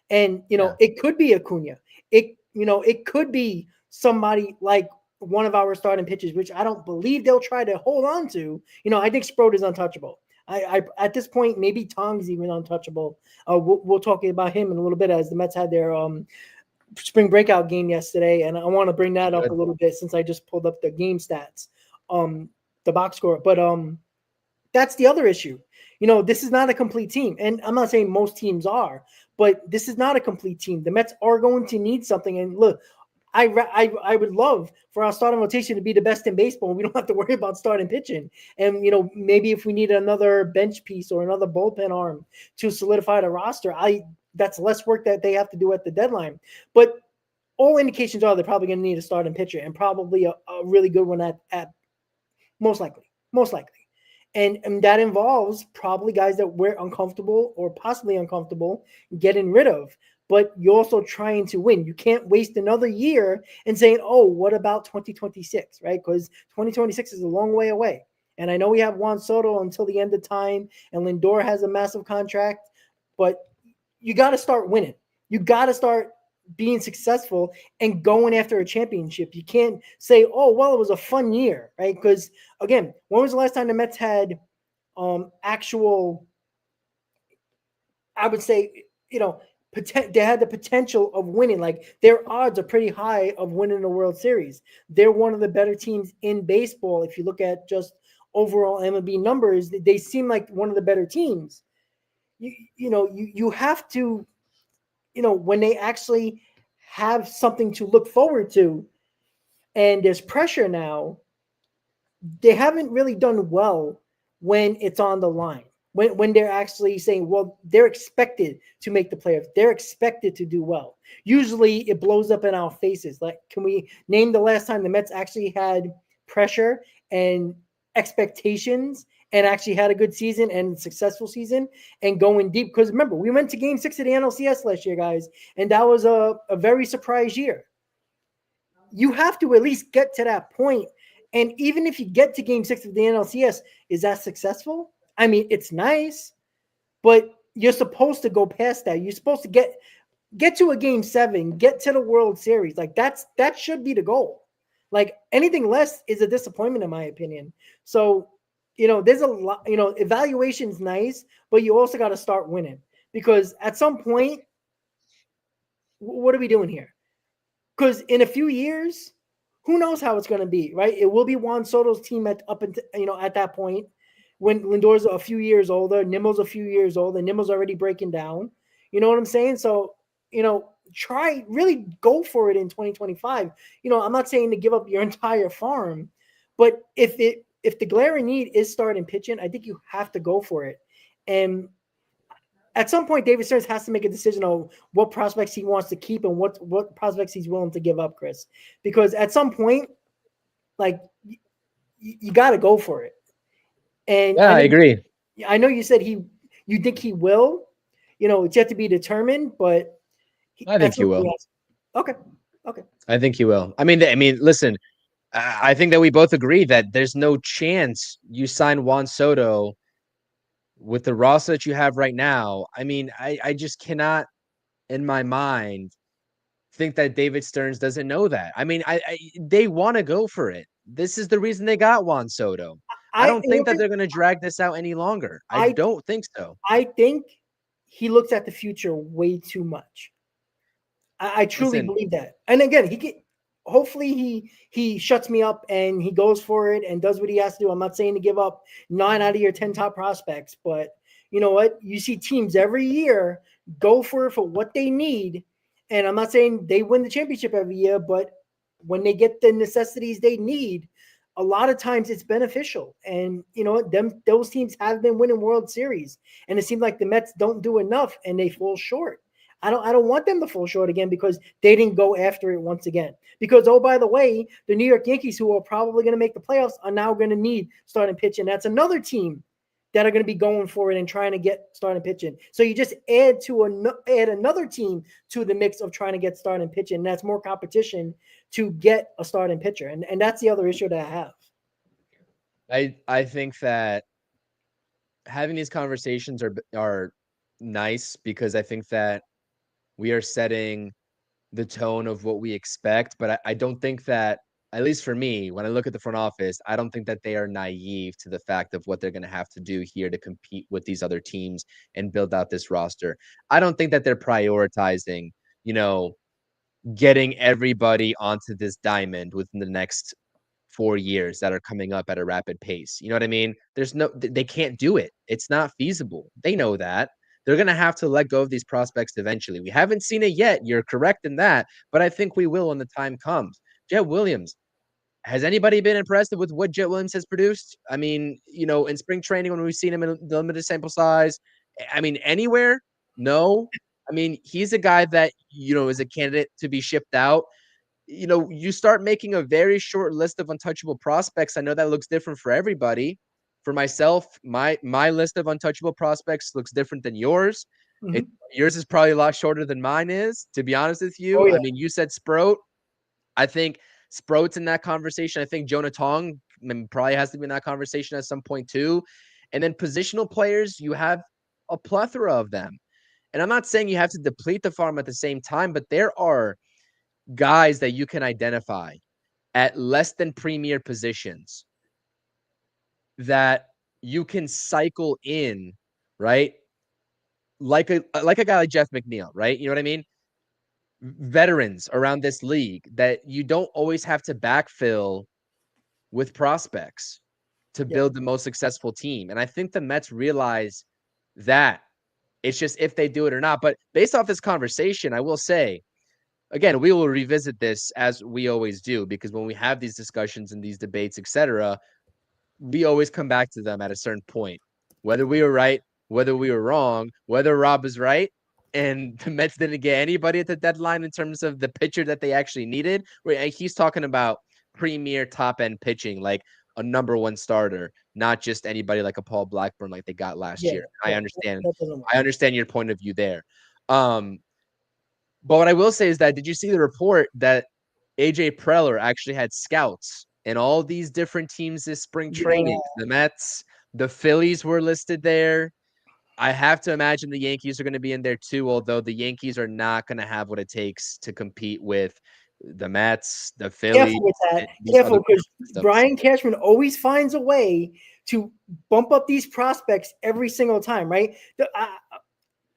And it could be Acuna. It could be somebody like one of our starting pitchers, which I don't believe they'll try to hold on to. I think Sproat is untouchable. I at this point, maybe Tong's even untouchable. We'll talk about him in a little bit, as the Mets had their spring breakout game yesterday, and I want to bring that up a little bit since I just pulled up the game stats, the box score. But that's the other issue. This is not a complete team, and I'm not saying most teams are, but this is not a complete team. The Mets are going to need something. And look, I would love for our starting rotation to be the best in baseball. We don't have to worry about starting pitching. And, maybe if we need another bench piece or another bullpen arm to solidify the roster, that's less work that they have to do at the deadline. But all indications are they're probably going to need a starting pitcher, and probably a really good one at most likely. And that involves probably guys that we're uncomfortable or possibly uncomfortable getting rid of. But you're also trying to win. You can't waste another year and saying, oh, what about 2026, right? Because 2026 is a long way away. And I know we have Juan Soto until the end of time, and Lindor has a massive contract, but you got to start winning. You got to start being successful and going after a championship. You can't say, oh, well, it was a fun year, right? Because, again, when was the last time the Mets had actual, I would say, they had the potential of winning. Like, their odds are pretty high of winning the World Series. They're one of the better teams in baseball if you look at just overall MLB numbers, they seem like one of the better teams. You have to, when they actually have something to look forward to, and there's pressure now, they haven't really done well when it's on the line. When they're actually saying, well, they're expected to make the playoffs, they're expected to do well. Usually it blows up in our faces. Like, can we name the last time the Mets actually had pressure and expectations and actually had a good season and successful season and going deep? Because remember, we went to Game 6 of the NLCS last year, guys, and that was a very surprise year. You have to at least get to that point. And even if you get to Game 6 of the NLCS, is that successful? I mean, it's nice, but you're supposed to go past that. You're supposed to get to a Game 7, get to the World Series. Like, that should be the goal. Like, anything less is a disappointment, in my opinion. So, there's a lot. Evaluation's nice, but you also got to start winning, because at some point, what are we doing here? Because in a few years, who knows how it's going to be, right? It will be Juan Soto's team at that point, when Lindor's a few years older, Nimmo's a few years older, Nimmo's already breaking down. You know what I'm saying? So, really go for it in 2025. I'm not saying to give up your entire farm, but if the glaring need is starting pitching, I think you have to go for it. And at some point, David Stearns has to make a decision on what prospects he wants to keep and what prospects he's willing to give up, Chris. Because at some point, like, you got to go for it. And Yeah, I agree. I know you said you think he will. It's yet to be determined, but I think he will. Okay. I think he will. I mean, listen, I think that we both agree that there's no chance you sign Juan Soto with the roster that you have right now. I mean, I just cannot, in my mind, think that David Stearns doesn't know that. I mean, they want to go for it. This is the reason they got Juan Soto. I don't think that they're going to drag this out any longer. I don't think so. I think he looks at the future way too much. I truly believe that. And again, hopefully he shuts me up and he goes for it and does what he has to do. I'm not saying to give up 9 out of your 10 top prospects, but you know what? You see teams every year go for it for what they need. And I'm not saying they win the championship every year, but when they get the necessities they need, a lot of times it's beneficial. And you know what? Those teams have been winning World Series, and it seems like the Mets don't do enough and they fall short. I don't want them to fall short again because they didn't go after it once again. Because, oh, by the way, the New York Yankees, who are probably going to make the playoffs, are now going to need starting pitching. That's another team that are going to be going for it and trying to get starting pitching. So you just add another team to the mix of trying to get starting pitching. And that's more competition to get a starting pitcher. And that's the other issue that I have. I think that having these conversations are nice, because I think that we are setting the tone of what we expect. But I don't think that, at least for me, when I look at the front office, I don't think that they are naive to the fact of what they're going to have to do here to compete with these other teams and build out this roster. I don't think that they're prioritizing, getting everybody onto this diamond within the next 4 years that are coming up at a rapid pace. You know what I mean? They can't do it. It's not feasible. They know that. They're going to have to let go of these prospects eventually. We haven't seen it yet. You're correct in that, but I think we will when the time comes. Jet Williams. Has anybody been impressed with what Jet Williams has produced? I mean, in spring training when we've seen him in the limited sample size, I mean, anywhere? No. I mean, he's a guy that, is a candidate to be shipped out. You start making a very short list of untouchable prospects. I know that looks different for everybody. For myself, my list of untouchable prospects looks different than yours. Mm-hmm. Yours is probably a lot shorter than mine is, to be honest with you. Oh, yeah. I mean, you said Sproat. I think Sproat's in that conversation. I think Jonah Tong probably has to be in that conversation at some point too. And then positional players, you have a plethora of them. And I'm not saying you have to deplete the farm at the same time, but there are guys that you can identify at less than premier positions that you can cycle in, right? Like a guy like Jeff McNeil, right? You know what I mean? Veterans around this league that you don't always have to backfill with prospects. to build the most successful team. And I think the Mets realize that. It's just if they do it or not. But based off this conversation, I will say, again, we will revisit this as we always do, because when we have these discussions and these debates, etc., we always come back to them at a certain point, whether we were right, whether we were wrong, whether Rob is right. And the Mets didn't get anybody at the deadline in terms of the pitcher that they actually needed. He's talking about premier top end pitching, like a number one starter, not just anybody like a Paul Blackburn like they got last year. I understand. I understand your point of view there. But what I will say is that, did you see the report that AJ Preller actually had scouts in all these different teams this spring training? The Mets, the Phillies were listed there. I have to imagine the Yankees are going to be in there too, although the Yankees are not going to have what it takes to compete with the Mets, the Phillies. Careful with that. Careful, because Brian Cashman always finds a way to bump up these prospects every single time, right?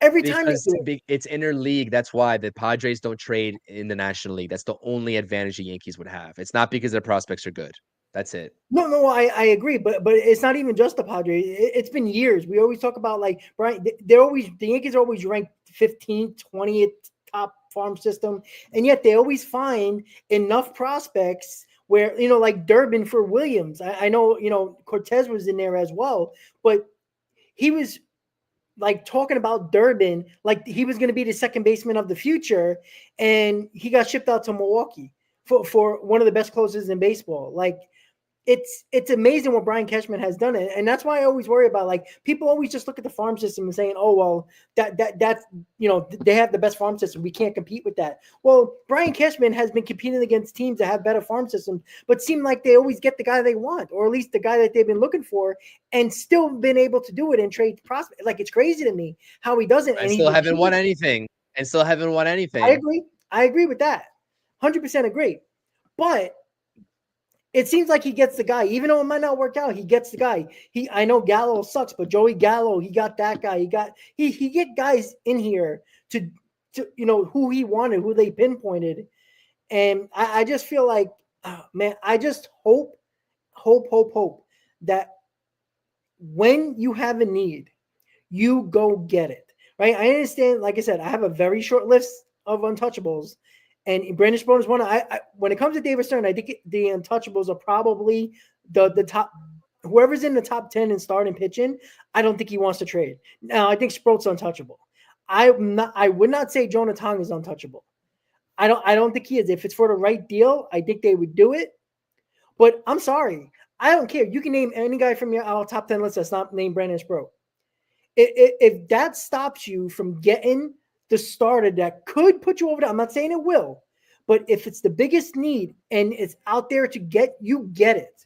Every time it's interleague. That's why the Padres don't trade in the National League. That's the only advantage the Yankees would have. It's not because their prospects are good. That's it. No, I agree, but it's not even just the Padres. It's been years. We always talk about, like, Brian. The Yankees are always ranked 15th, 20th top farm system, and yet they always find enough prospects where, like Durbin for Williams. I know, Cortez was in there as well, but he was like talking about Durbin like he was going to be the second baseman of the future, and he got shipped out to Milwaukee for one of the best closers in baseball. Like, it's amazing what Brian Cashman has done, and that's why I always worry about, like, people always just look at the farm system and saying, oh, well, that's they have the best farm system, we can't compete with that. Well, Brian Cashman has been competing against teams that have better farm systems, but seem like they always get the guy they want, or at least the guy that they've been looking for, and still been able to do it and trade prospects. Like, it's crazy to me how he doesn't, and still haven't won anything. I agree with that. 100% agree. But it seems like he gets the guy, even though it might not work out. He gets the guy. I know Gallo sucks, but Joey Gallo, he got that guy. He get guys in here to who he wanted, who they pinpointed, and I just feel like, oh, man, I just hope that when you have a need, you go get it. Right? I understand. Like I said, I have a very short list of untouchables. And Brandon Sproat is one. When it comes to David Stern, I think the untouchables are probably the top. Whoever's in the top 10 in starting pitching, I don't think he wants to trade. Now, I think Sproat's untouchable. I would not say Jonah Tong is untouchable. I don't think he is. If it's for the right deal, I think they would do it. But I'm sorry, I don't care. You can name any guy from our top 10 list that's not named Brandon Sproat. If that stops you from getting the starter that could put you over there, I'm not saying it will, but if it's the biggest need and it's out there to get, you get it.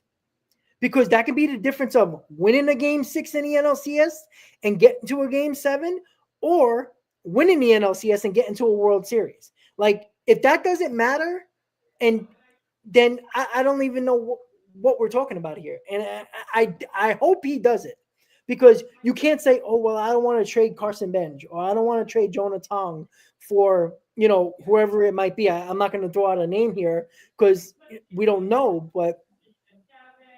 Because that can be the difference of winning a game 6 in the NLCS and getting to a game 7, or winning the NLCS and getting to a World Series. Like, if that doesn't matter, and then I don't even know what we're talking about here. And I hope he does it. Because you can't say, oh, well, I don't want to trade Carson Bench, or I don't want to trade Jonah Tong for, whoever it might be. I'm not going to throw out a name here because we don't know. But,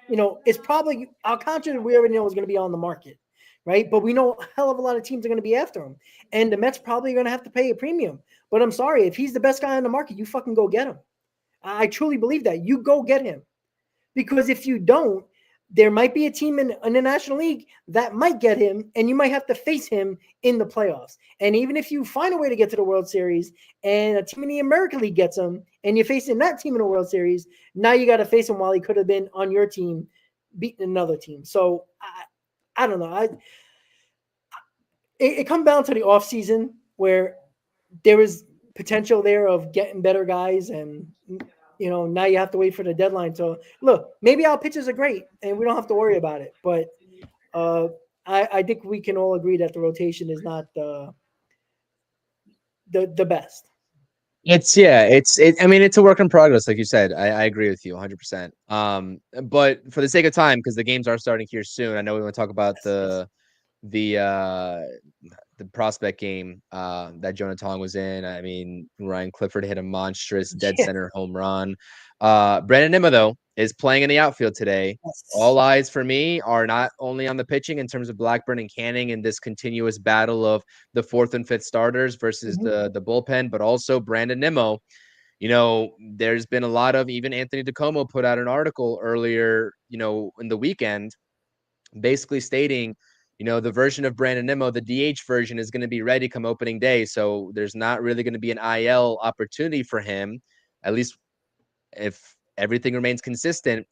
it's probably Alcantara, we already know is going to be on the market, right? But we know a hell of a lot of teams are going to be after him. And the Mets probably going to have to pay a premium. But I'm sorry, if he's the best guy on the market, you fucking go get him. I truly believe that. You go get him. Because if you don't, there might be a team in the National League that might get him, and you might have to face him in the playoffs. And even if you find a way to get to the World Series and a team in the American League gets him, and you're facing that team in the World Series, now you got to face him while he could have been on your team beating another team. So I don't know. It comes down to the offseason where there is potential there of getting better guys, and now you have to wait for the deadline. So look, maybe our pitches are great and we don't have to worry about it. But I think we can all agree that the rotation is not the best. It's a work in progress, like you said. I agree with you 100%. But for the sake of time, because the games are starting here soon, I know we want to talk about the the prospect game that Jonah Tong was in. I mean, Ryan Clifford hit a monstrous dead Yeah. center home run. Brandon Nimmo, though, is playing in the outfield today. Yes. All eyes for me are not only on the pitching in terms of Blackburn and Canning in this continuous battle of the fourth and fifth starters versus Mhm. the bullpen, but also Brandon Nimmo. You know, there's been a lot of, even Anthony DeComo put out an article earlier, you know, in the weekend, basically stating, you know, the version of Brandon Nimmo, the DH version, is going to be ready come opening day. So there's not really going to be an IL opportunity for him, at least if everything remains consistent.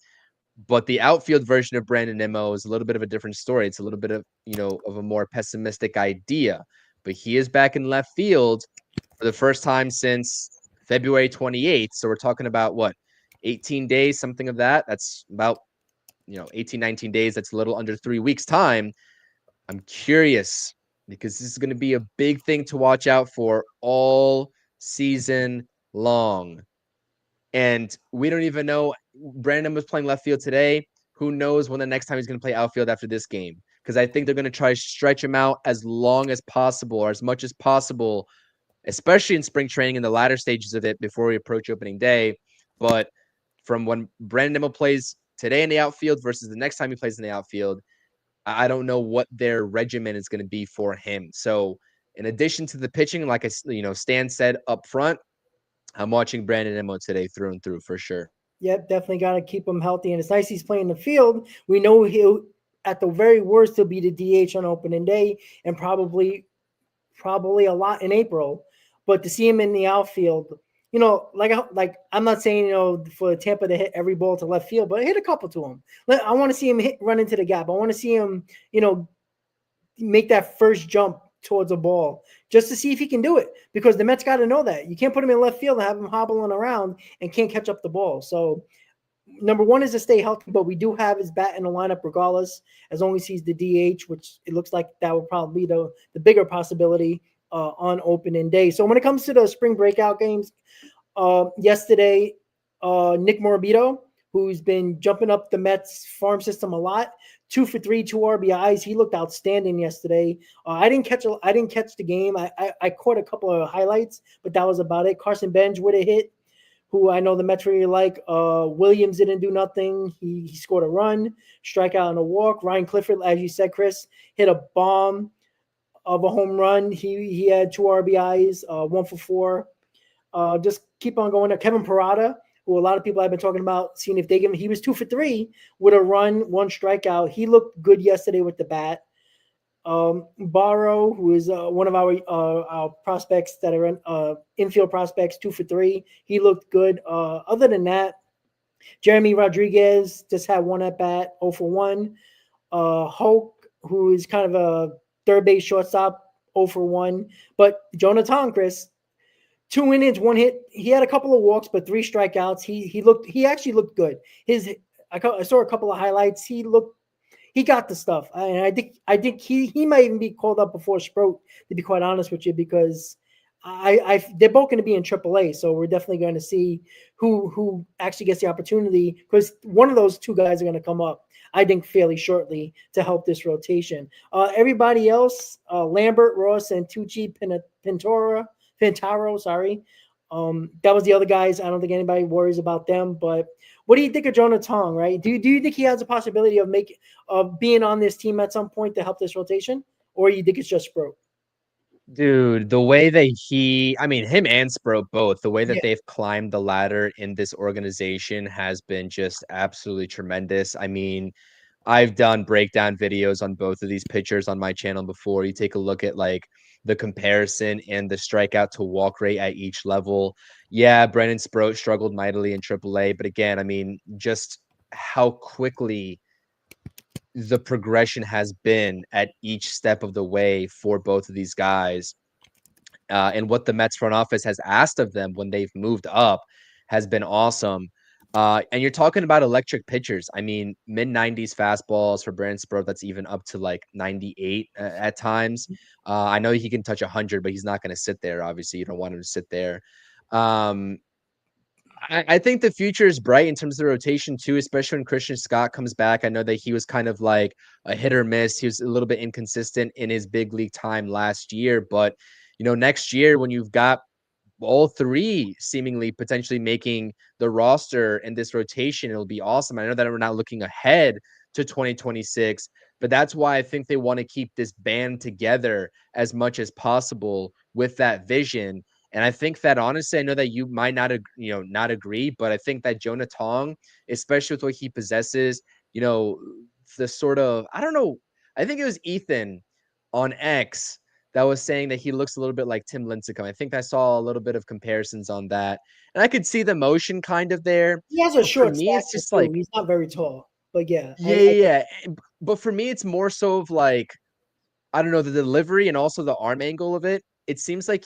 But the outfield version of Brandon Nimmo is a little bit of a different story. It's a little bit of, you know, of a more pessimistic idea. But he is back in left field for the first time since February 28th. So we're talking about what, 18 days, something of that. That's about, you know, 18, 19 days. That's a little under 3 weeks time. I'm curious because this is going to be a big thing to watch out for all season long. And we don't even know. Brandon was playing left field today. Who knows when the next time he's going to play outfield after this game? Because I think they're going to try to stretch him out as long as possible or as much as possible, especially in spring training in the latter stages of it before we approach opening day. But from when Brandon Nimmo plays today in the outfield versus the next time he plays in the outfield, I don't know what their regimen is going to be for him. So, in addition to the pitching, like Stan said up front, I'm watching Brandon Nimmo today through and through for sure. Yep, definitely got to keep him healthy. And it's nice he's playing the field. We know he'll, at the very worst, he'll be the DH on opening day and probably a lot in April. But to see him in the outfield, like I'm not saying for Tampa to hit every ball to left field, but hit a couple to him. I want to see him run into the gap. I want to see him, make that first jump towards a ball just to see if he can do it, because the Mets got to know that you can't put him in left field and have him hobbling around and can't catch up the ball. So number one is to stay healthy, but we do have his bat in the lineup regardless, as long as he's the DH, which it looks like that will probably be the bigger possibility on opening day. So when it comes to the spring breakout games, yesterday, Nick Morabito, who's been jumping up the Mets farm system a lot, 2 for 3, 2 RBIs. He looked outstanding yesterday. I didn't catch the game. I caught a couple of highlights, but that was about it. Carson Bench with a hit, who I know the Mets really like. Williams didn't do nothing. He scored a run, strikeout and a walk. Ryan Clifford, as you said, Chris, hit a bomb of a home run. He had 2 RBIs, 1 for 4. Just keep on going. Kevin Parada, who a lot of people have been talking about, seeing if they give him. He was 2 for 3 with a run, 1 strikeout. He looked good yesterday with the bat. Barrow, who is one of our prospects that are infield prospects, 2 for 3. He looked good. Other than that, Jeremy Rodriguez just had one at bat, 0 for 1. Hulk, who is kind of a third base shortstop, 0 for 1. But Jonathan, Chris, 2 innings, 1 hit. He had a couple of walks, but 3 strikeouts. He actually looked good. I saw a couple of highlights. He got the stuff, and I think he might even be called up before Sproat, to be quite honest with you, because they're both going to be in AAA, so we're definitely going to see who actually gets the opportunity, because one of those two guys are going to come up, I think, fairly shortly to help this rotation. Everybody else, Lambert, Ross, and Tucci Pintaro, sorry. That was the other guys. I don't think anybody worries about them. But what do you think of Jonah Tong? Right? Do you think he has a possibility of being on this team at some point to help this rotation, or you think it's just Sproat? Dude, the way that him and Sproat both, the way that Yeah. they've climbed the ladder in this organization has been just absolutely tremendous. I mean, I've done breakdown videos on both of these pitchers on my channel before. You take a look at like the comparison and the strikeout to walk rate at each level. Yeah, Brennan Sproat struggled mightily in AAA, but again, I mean, just how quickly the progression has been at each step of the way for both of these guys, and what the Mets front office has asked of them when they've moved up has been awesome. And you're talking about electric pitchers. I mean, mid 90s fastballs for Brandon Sproat. That's even up to like 98 at times. I know he can touch 100, but he's not going to sit there. Obviously, you don't want him to sit there. Um, I think the future is bright in terms of the rotation too, especially when Christian Scott comes back. I know that he was kind of like a hit or miss. He was a little bit inconsistent in his big league time last year, but next year when you've got all three seemingly potentially making the roster in this rotation, it'll be awesome. I know that we're not looking ahead to 2026, but that's why I think they want to keep this band together as much as possible with that vision. And I think that honestly, I know that you might not agree, but I think that Jonah Tong, especially with what he possesses, the sort of, I don't know, I think it was Ethan on X that was saying that he looks a little bit like Tim Lincecum. I think I saw a little bit of comparisons on that, and I could see the motion kind of there. He has a But for short me, it's stature just too. like, He's not very tall, but yeah, yeah, yeah, yeah. But for me, it's more so of like, I don't know, the delivery and also the arm angle of it. It seems like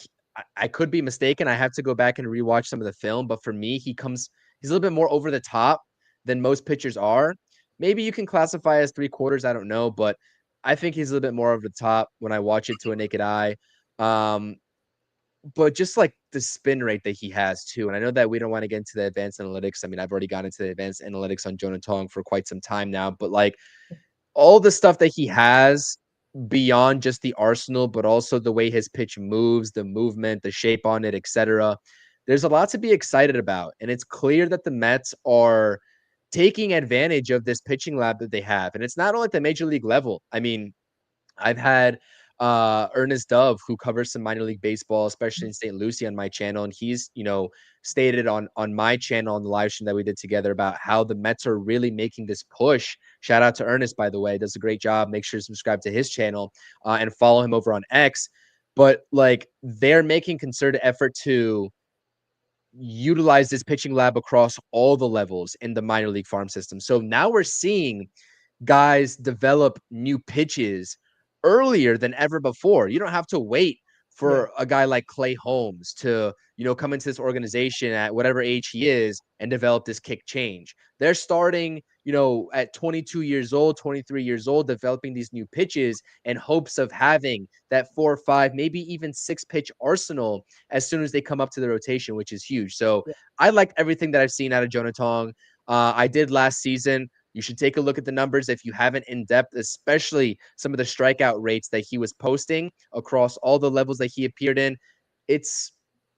I could be mistaken. I have to go back and rewatch some of the film. But for me, he's a little bit more over the top than most pitchers are. Maybe you can classify as three quarters. I don't know, but I think he's a little bit more over the top when I watch it to a naked eye. Um, but just like the spin rate that he has too. And I know that we don't want to get into the advanced analytics. I mean, I've already gone into the advanced analytics on Jonah Tong for quite some time now, but like all the stuff that he has beyond just the arsenal, but also the way his pitch moves, the movement, the shape on it, etc. There's a lot to be excited about. And it's clear that the Mets are taking advantage of this pitching lab that they have. And it's not only at the major league level. I mean, I've had Ernest Dove, who covers some minor league baseball, especially in St. Lucie, on my channel, and he's stated on my channel on the live stream that we did together about how the Mets are really making this push. Shout out to Ernest, by the way, does a great job. Make sure to subscribe to his channel and follow him over on X. But like they're making concerted effort to utilize this pitching lab across all the levels in the minor league farm system. So now we're seeing guys develop new pitches earlier than ever before. You don't have to wait yeah, for a guy like Clay Holmes to, come into this organization at whatever age he is and develop this kick change. They're starting, at 22 years old, 23 years old, developing these new pitches in hopes of having that 4 or 5, maybe even 6 pitch arsenal as soon as they come up to the rotation, which is huge. So yeah, I like everything that I've seen out of Jonah Tong. I did last season. You should take a look at the numbers if you haven't in depth, especially some of the strikeout rates that he was posting across all the levels that he appeared in. It's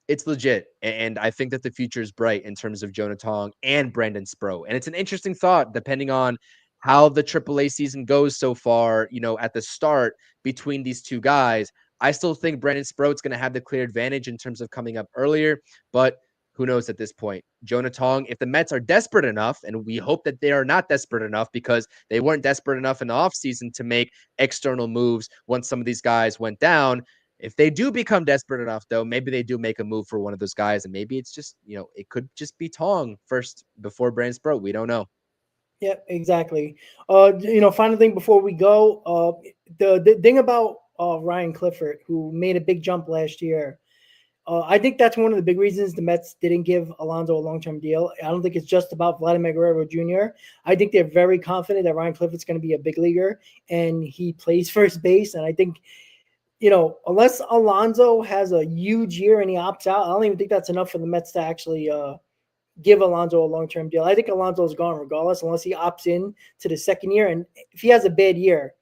it's legit, and I think that the future is bright in terms of Jonah Tong and Brandon Spro. And it's an interesting thought, depending on how the AAA season goes so far. At the start between these two guys, I still think Brandon Sproat's going to have the clear advantage in terms of coming up earlier, but who knows at this point? Jonah Tong, if the Mets are desperate enough, and we hope that they are not desperate enough because they weren't desperate enough in the offseason to make external moves once some of these guys went down. If they do become desperate enough, though, maybe they do make a move for one of those guys, and maybe it's just, it could just be Tong first before Brandon Sproat. We don't know. yeah, exactly. Final thing before we go, the thing about Ryan Clifford, who made a big jump last year. I think that's one of the big reasons the Mets didn't give Alonso a long-term deal. I don't think it's just about Vladimir Guerrero Jr. I think they're very confident that Ryan Clifford's going to be a big leaguer and he plays first base. And I think, unless Alonso has a huge year and he opts out, I don't even think that's enough for the Mets to actually give Alonso a long-term deal. I think Alonso's gone regardless, unless he opts in to the second year. And if he has a bad year,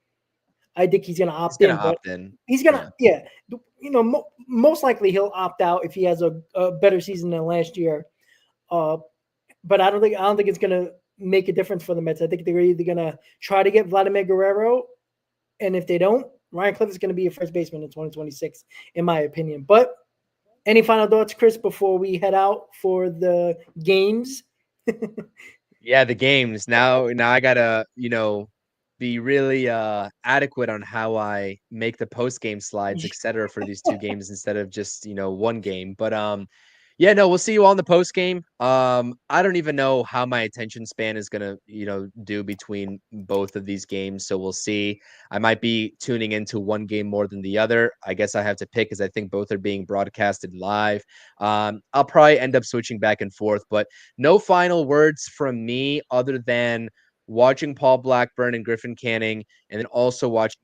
I think he's going to He's opt going in. to But opt in. he's going to, Yeah. yeah, most likely he'll opt out if he has a better season than last year. Uh, but I don't think it's going to make a difference for the Mets. I think they're either going to try to get Vladimir Guerrero, and if they don't, Ryan Cliff is going to be a first baseman in 2026, in my opinion. But any final thoughts, Chris, before we head out for the games? Yeah, the games. Now I gotta, be really adequate on how I make the post game slides, etc. for these two games instead of just, one game. But yeah, no, we'll see you all in the post game. I don't even know how my attention span is gonna, do between both of these games. So we'll see. I might be tuning into one game more than the other. I guess I have to pick because I think both are being broadcasted live. I'll probably end up switching back and forth, but no final words from me other than watching Paul Blackburn and Griffin Canning, and then also watching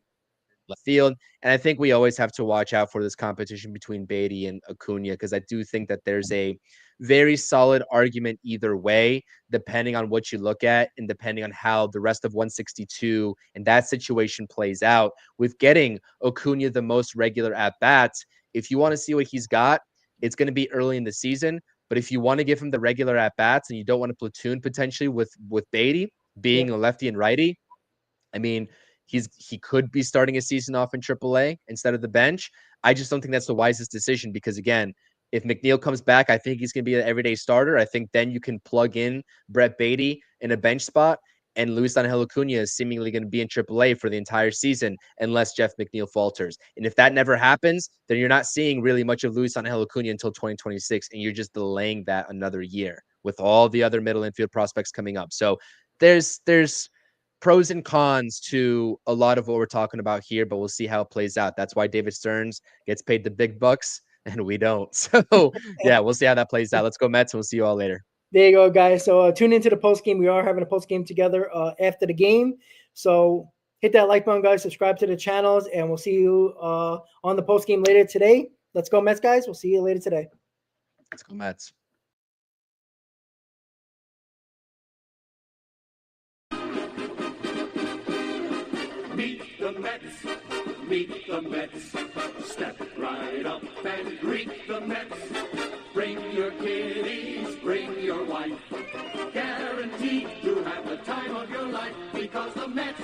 left field. And I think we always have to watch out for this competition between Beatty and Acuna, because I do think that there's a very solid argument either way, depending on what you look at and depending on how the rest of 162 and that situation plays out. With getting Acuna the most regular at bats, if you want to see what he's got, it's going to be early in the season. But if you want to give him the regular at bats and you don't want to platoon potentially with Beatty being a lefty and righty, I mean, he could be starting a season off in AAA instead of the bench. I just don't think that's the wisest decision because, again, if McNeil comes back, I think he's going to be an everyday starter. I think then you can plug in Brett Beatty in a bench spot, and Luis Angel Acuna is seemingly going to be in AAA for the entire season unless Jeff McNeil falters. And if that never happens, then you're not seeing really much of Luis Angel Acuna until 2026, and you're just delaying that another year with all the other middle infield prospects coming up. So there's pros and cons to a lot of what we're talking about here, but we'll see how it plays out. That's why David Stearns gets paid the big bucks and we don't. So yeah, we'll see how that plays out. Let's go Mets. We'll see you all later. There you go, guys. So tune into the post game. We are having a post game together after the game. So hit that like button, guys. Subscribe to the channels, and we'll see you on the post game later today. Let's go Mets, guys. We'll see you later today. Let's go Mets. Meet the Mets, meet the Mets. Step right up and greet the Mets. Bring your kiddies, bring your wife. Guaranteed to have the time of your life because the Mets